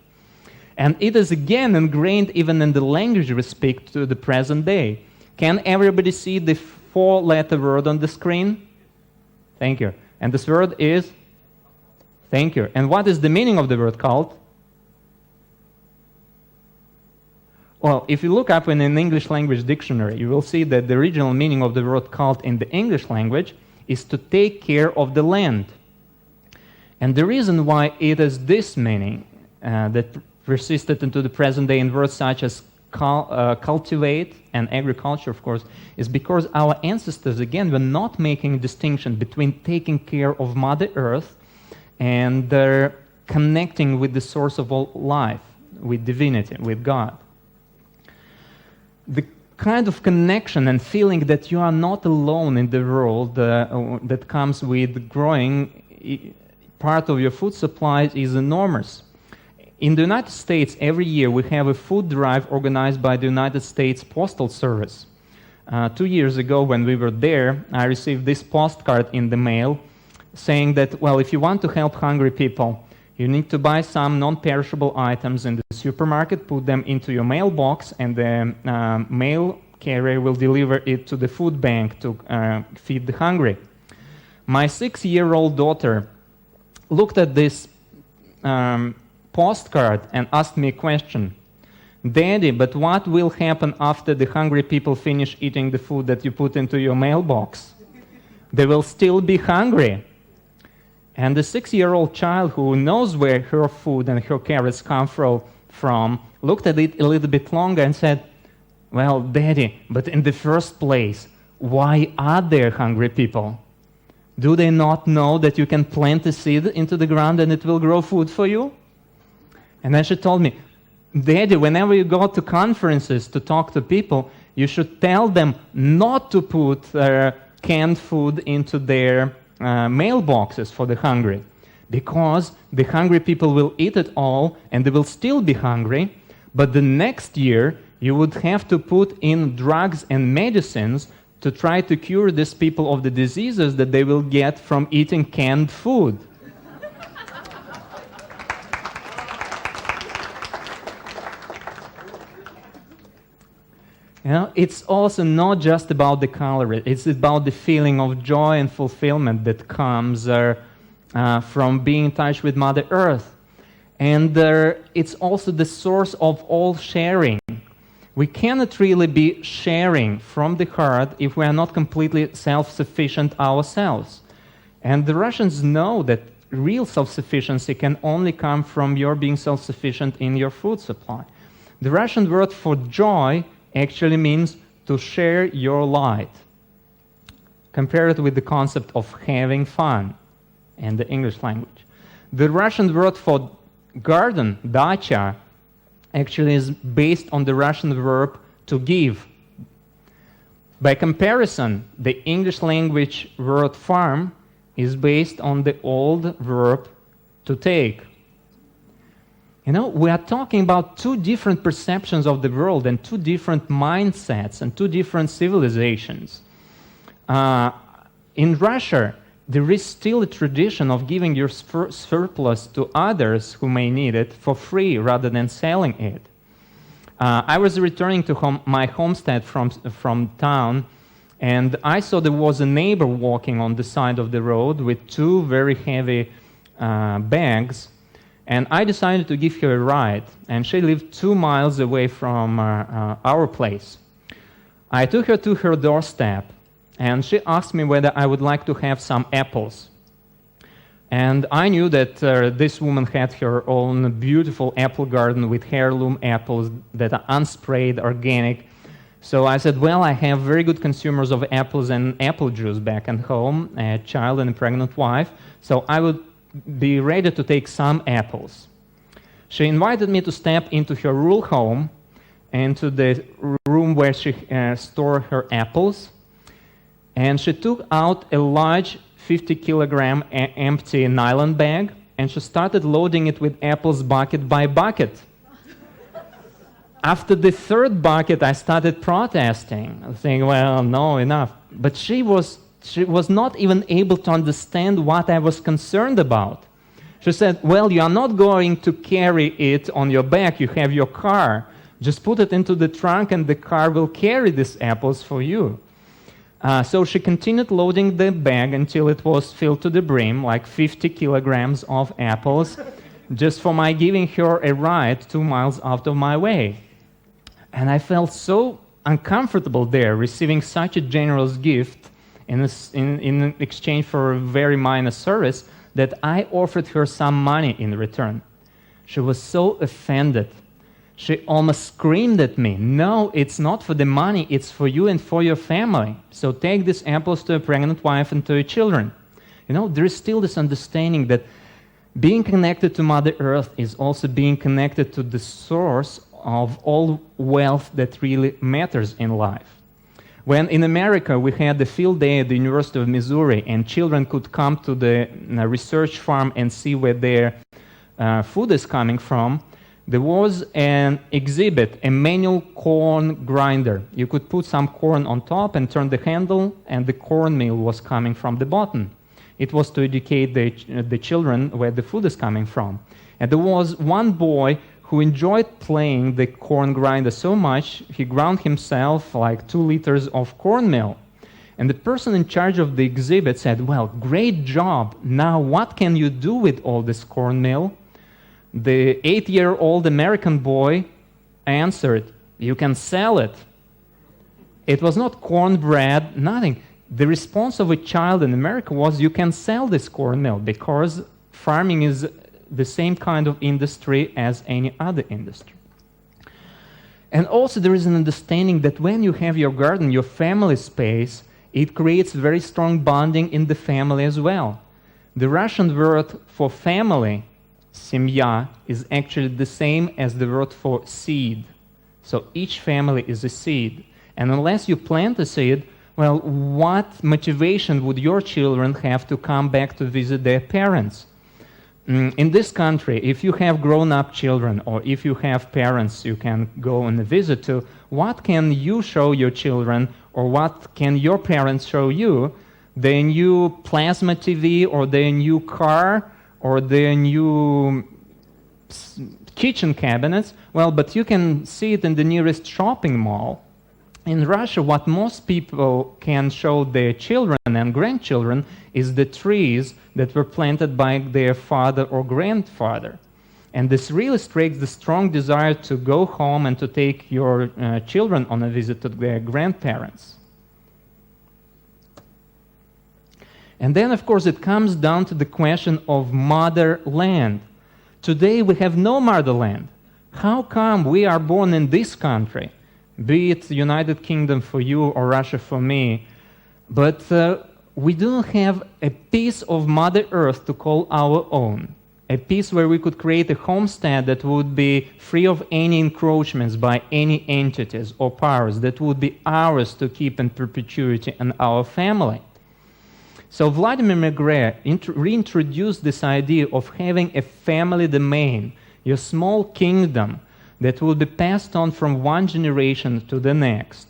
And it is again ingrained even in the language we speak to the present day. Can everybody see the 4-letter word on the screen? Thank you. And this word is? Thank you. And what is the meaning of the word cult? Well, if you look up in an English language dictionary, you will see that the original meaning of the word cult in the English language is to take care of the land. And the reason why it is this meaning that persisted into the present day in words such as cultivate and agriculture, of course, is because our ancestors, again, were not making a distinction between taking care of Mother Earth and connecting with the source of all life, with divinity, with God. The kind of connection and feeling that you are not alone in the world that comes with growing part of your food supplies is enormous. In the United States, every year we have a food drive organized by the United States Postal Service. 2 years ago when we were there, I received this postcard in the mail saying that, well, if you want to help hungry people, you need to buy some non-perishable items in the supermarket, put them into your mailbox, and the mail carrier will deliver it to the food bank to feed the hungry. My 6-year-old daughter looked at this postcard and asked me a question. Daddy, but what will happen after the hungry people finish eating the food that you put into your mailbox? They will still be hungry. And the 6-year-old child who knows where her food and her carrots come from looked at it a little bit longer and said, well, Daddy, but in the first place, why are there hungry people? Do they not know that you can plant a seed into the ground and it will grow food for you? And then she told me, Daddy, whenever you go to conferences to talk to people, you should tell them not to put canned food into their mailboxes for the hungry, because the hungry people will eat it all and they will still be hungry, but the next year you would have to put in drugs and medicines to try to cure these people of the diseases that they will get from eating canned food. You know, it's also not just about the calories, it's about the feeling of joy and fulfillment that comes from being in touch with Mother Earth. And it's also the source of all sharing. We cannot really be sharing from the heart if we are not completely self-sufficient ourselves. And the Russians know that real self-sufficiency can only come from your being self-sufficient in your food supply. The Russian word for joy actually means to share your light. Compare it with the concept of having fun in the English language. The Russian word for garden, dacha, actually is based on the Russian verb to give. By comparison, the English language word farm is based on the old verb to take. You know, we are talking about two different perceptions of the world and two different mindsets and two different civilizations. In Russia, there is still a tradition of giving your surplus to others who may need it for free rather than selling it. I was returning to my homestead from town, and I saw there was a neighbor walking on the side of the road with two very heavy bags. And I decided to give her a ride, and she lived 2 miles away from our place. I took her to her doorstep, and she asked me whether I would like to have some apples. And I knew that this woman had her own beautiful apple garden with heirloom apples that are unsprayed, organic. So I said, well, I have very good consumers of apples and apple juice back at home, a child and a pregnant wife, so I would be ready to take some apples. She invited me to step into her rural home, into the room where she stored her apples, and she took out a large 50-kilogram empty nylon bag, and she started loading it with apples bucket by bucket. After the third bucket, I started protesting, saying, well, no, enough. But she was not even able to understand what I was concerned about. She said, well, you are not going to carry it on your back. You have your car. Just put it into the trunk and the car will carry these apples for you. So she continued loading the bag until it was filled to the brim, like 50 kilograms of apples, just for my giving her a ride 2 miles out of my way. And I felt so uncomfortable there, receiving such a generous gift in exchange for a very minor service, that I offered her some money in return. She was so offended. She almost screamed at me, no, it's not for the money, it's for you and for your family. So take these apples to a pregnant wife and to your children. You know, there is still this understanding that being connected to Mother Earth is also being connected to the source of all wealth that really matters in life. When in America we had the field day at the University of Missouri and children could come to the research farm and see where their food is coming from, there was an exhibit, a manual corn grinder. You could put some corn on top and turn the handle, and the cornmeal was coming from the bottom. It was to educate the children where the food is coming from. And there was one boy who enjoyed playing the corn grinder so much, he ground himself like 2 liters of cornmeal. And the person in charge of the exhibit said, well, great job. Now what can you do with all this cornmeal? The 8-year-old American boy answered, you can sell it. It was not cornbread, nothing. The response of a child in America was, you can sell this cornmeal because farming is the same kind of industry as any other industry. And also there is an understanding that when you have your garden, your family space, it creates very strong bonding in the family as well. The Russian word for family, semya, is actually the same as the word for seed. So each family is a seed. And unless you plant a seed, well, what motivation would your children have to come back to visit their parents? In this country, if you have grown-up children or if you have parents you can go on a visit to, what can you show your children or what can your parents show you? Their new plasma TV or their new car or their new kitchen cabinets? Well, but you can see it in the nearest shopping mall. In Russia, what most people can show their children and grandchildren is the trees that were planted by their father or grandfather. And this really illustrates the strong desire to go home and to take your children on a visit to their grandparents. And then, of course, it comes down to the question of motherland. Today, we have no motherland. How come we are born in this country? Be it United Kingdom for you or Russia for me, but we don't have a piece of Mother Earth to call our own, a piece where we could create a homestead that would be free of any encroachments by any entities or powers, that would be ours to keep in perpetuity in our family. So Vladimir Megre reintroduced this idea of having a family domain, your small kingdom, that will be passed on from one generation to the next.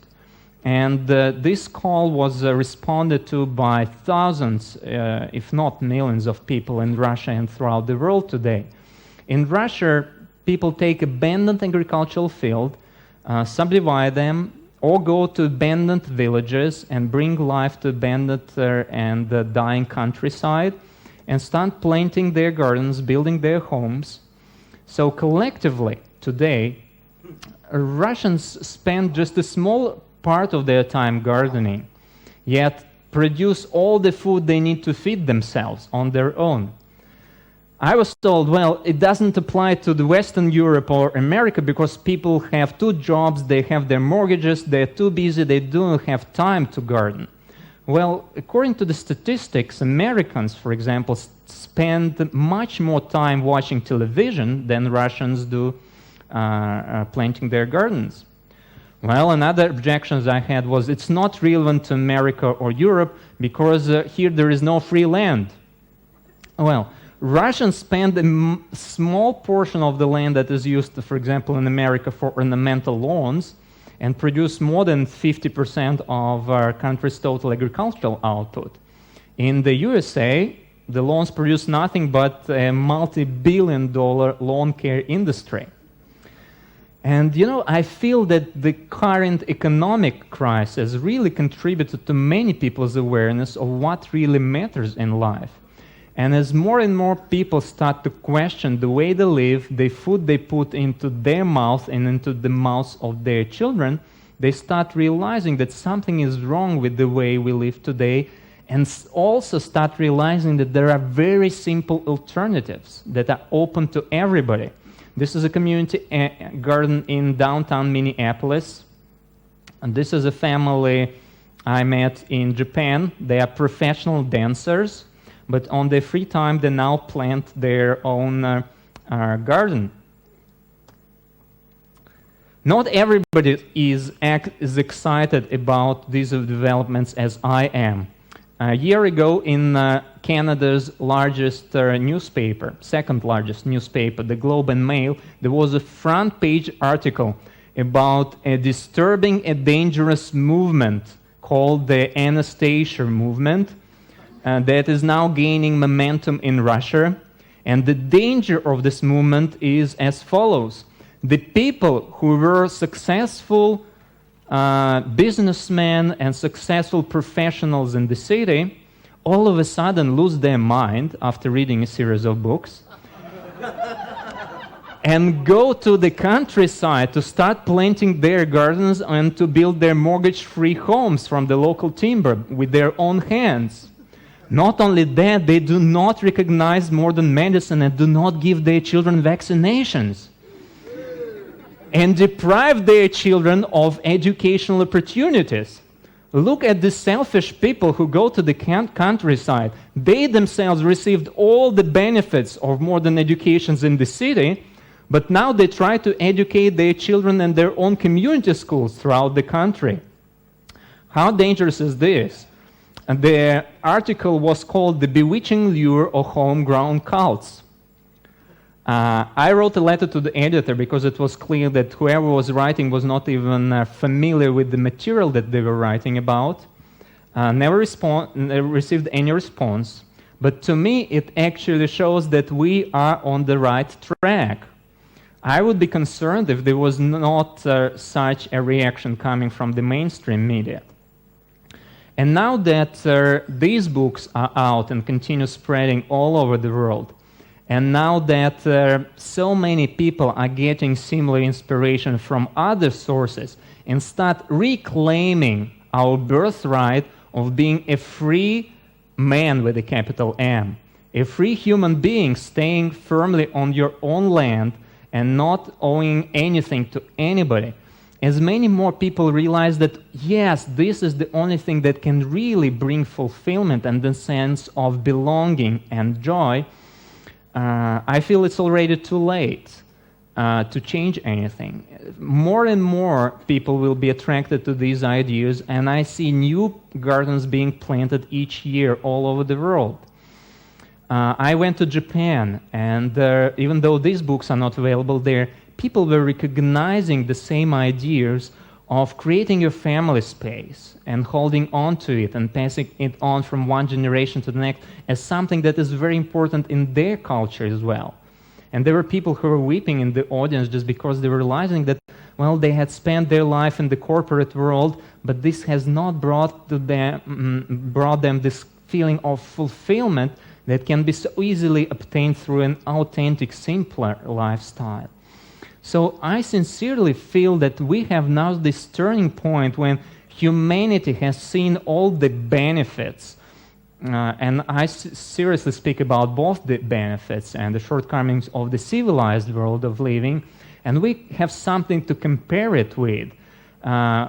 And this call was responded to by thousands, if not millions of people in Russia and throughout the world today. In Russia, people take abandoned agricultural field, subdivide them, or go to abandoned villages and bring life to abandoned and dying countryside and start planting their gardens, building their homes. So collectively, today, Russians spend just a small part of their time gardening, yet produce all the food they need to feed themselves on their own. I was told, well, it doesn't apply to the Western Europe or America because people have two jobs, they have their mortgages, they're too busy, they don't have time to garden. Well, according to the statistics, Americans, for example, spend much more time watching television than Russians do planting their gardens. Well, another objections I had was it's not relevant to America or Europe because here there is no free land. Well, Russians spend a small portion of the land that is used, for example, in America for ornamental lawns and produce more than 50% of our country's total agricultural output. In the USA, the lawns produce nothing but a multi-billion-dollar lawn care industry. And, you know, I feel that the current economic crisis really contributed to many people's awareness of what really matters in life. And as more and more people start to question the way they live, the food they put into their mouth and into the mouths of their children, they start realizing that something is wrong with the way we live today, and also start realizing that there are very simple alternatives that are open to everybody. This is a community garden in downtown Minneapolis. And this is a family I met in Japan. They are professional dancers, but on their free time, they now plant their own garden. Not everybody is excited about these developments as I am. A year ago, in Canada's largest newspaper, second largest newspaper, the Globe and Mail, there was a front page article about a disturbing and dangerous movement called the Anastasia movement that is now gaining momentum in Russia. And the danger of this movement is as follows. The people who were successful businessmen and successful professionals in the city all of a sudden lose their mind after reading a series of books and go to the countryside to start planting their gardens and to build their mortgage-free homes from the local timber with their own hands. Not only that, they do not recognize modern medicine and do not give their children vaccinations, and deprive their children of educational opportunities. Look at the selfish people who go to the countryside. They themselves received all the benefits of modern educations in the city, but now they try to educate their children in their own community schools throughout the country. How dangerous is this? And the article was called "The Bewitching Lure of Homegrown Cults." I wrote a letter to the editor because it was clear that whoever was writing was not even familiar with the material that they were writing about. Never received any response. But to me, it actually shows that we are on the right track. I would be concerned if there was not such a reaction coming from the mainstream media. And now that these books are out and continue spreading all over the world, and now that so many people are getting similar inspiration from other sources and start reclaiming our birthright of being a free man with a capital M, a free human being staying firmly on your own land and not owing anything to anybody, as many more people realize that, yes, this is the only thing that can really bring fulfillment and the sense of belonging and joy, I feel it's already too late to change anything. More and more people will be attracted to these ideas, and I see new gardens being planted each year all over the world. I went to Japan, and even though these books are not available there, people were recognizing the same ideas of creating your family space and holding on to it and passing it on from one generation to the next as something that is very important in their culture as well. And there were people who were weeping in the audience just because they were realizing that, well, they had spent their life in the corporate world, but this has not brought them this feeling of fulfillment that can be so easily obtained through an authentic, simpler lifestyle. So I sincerely feel that we have now this turning point when humanity has seen all the benefits, and I seriously speak about both the benefits and the shortcomings of the civilized world of living, and we have something to compare it with.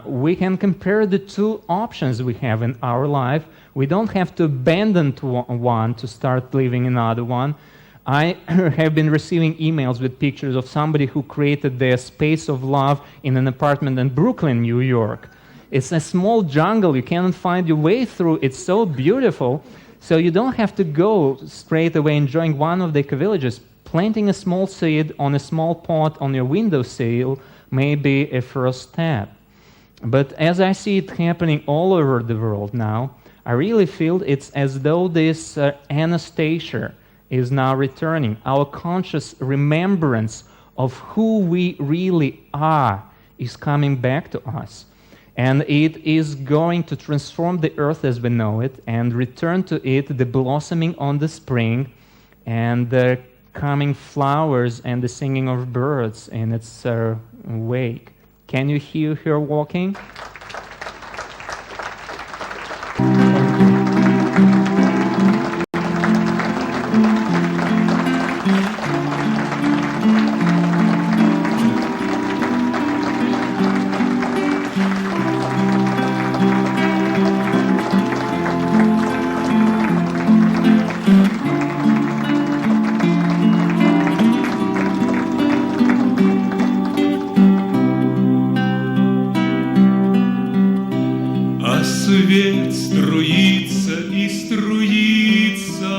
We can compare the two options we have in our life. We don't have to abandon one to start living another one. I have been receiving emails with pictures of somebody who created their space of love in an apartment in Brooklyn, New York. It's a small jungle, you can't find your way through, it's so beautiful, so you don't have to go straight away enjoying one of the villages. Planting a small seed on a small pot on your windowsill may be a first step. But as I see it happening all over the world now, I really feel it's as though this Anastasia is now returning. Our conscious remembrance of who we really are is coming back to us. And it is going to transform the earth as we know it and return to it the blossoming on the spring and the coming flowers and the singing of birds in its wake. Can you hear her walking? Свет струится и струится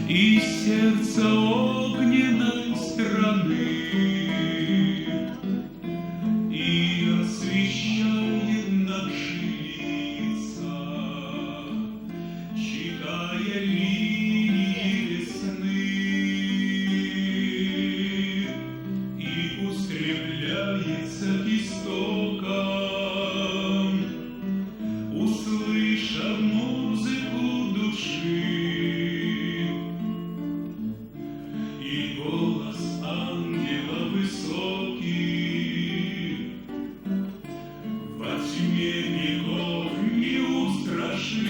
из сердца огненной страны и освещает наши лица, читая линии весны и устремляется к истокам. Услыша музыку души и голос ангела высокий, во тьме веков не устрашим,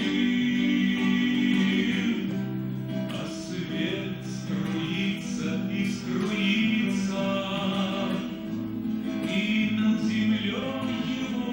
а свет струится и струится, и над землей его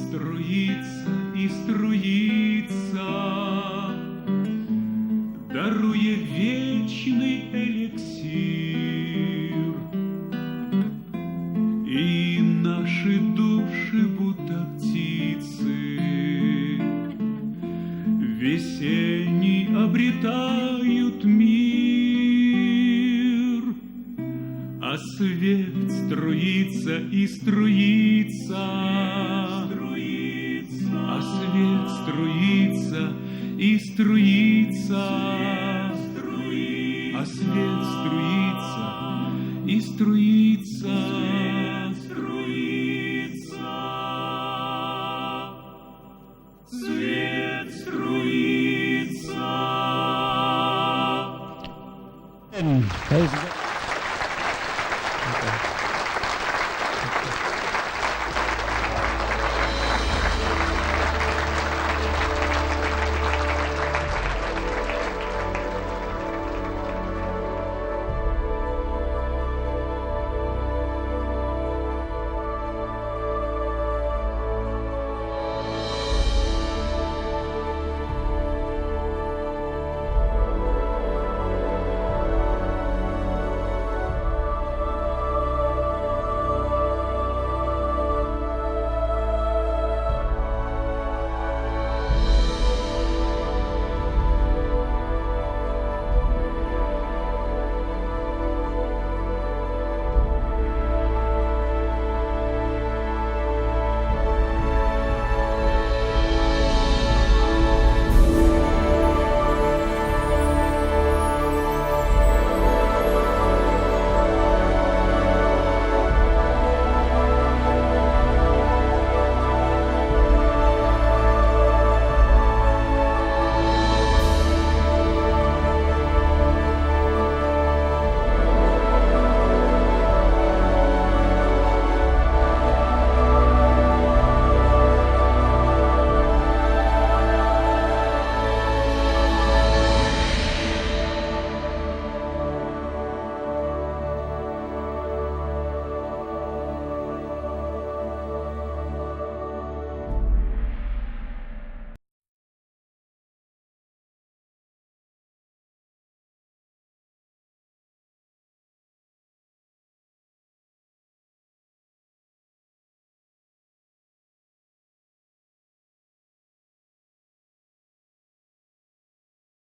струится и струится, даруя вечный эликсир. И наши души, будто птицы, весенний обретают мир, а свет струится и струится, а свет струится и струится, а свет струится и струится, свет струится. Ladies and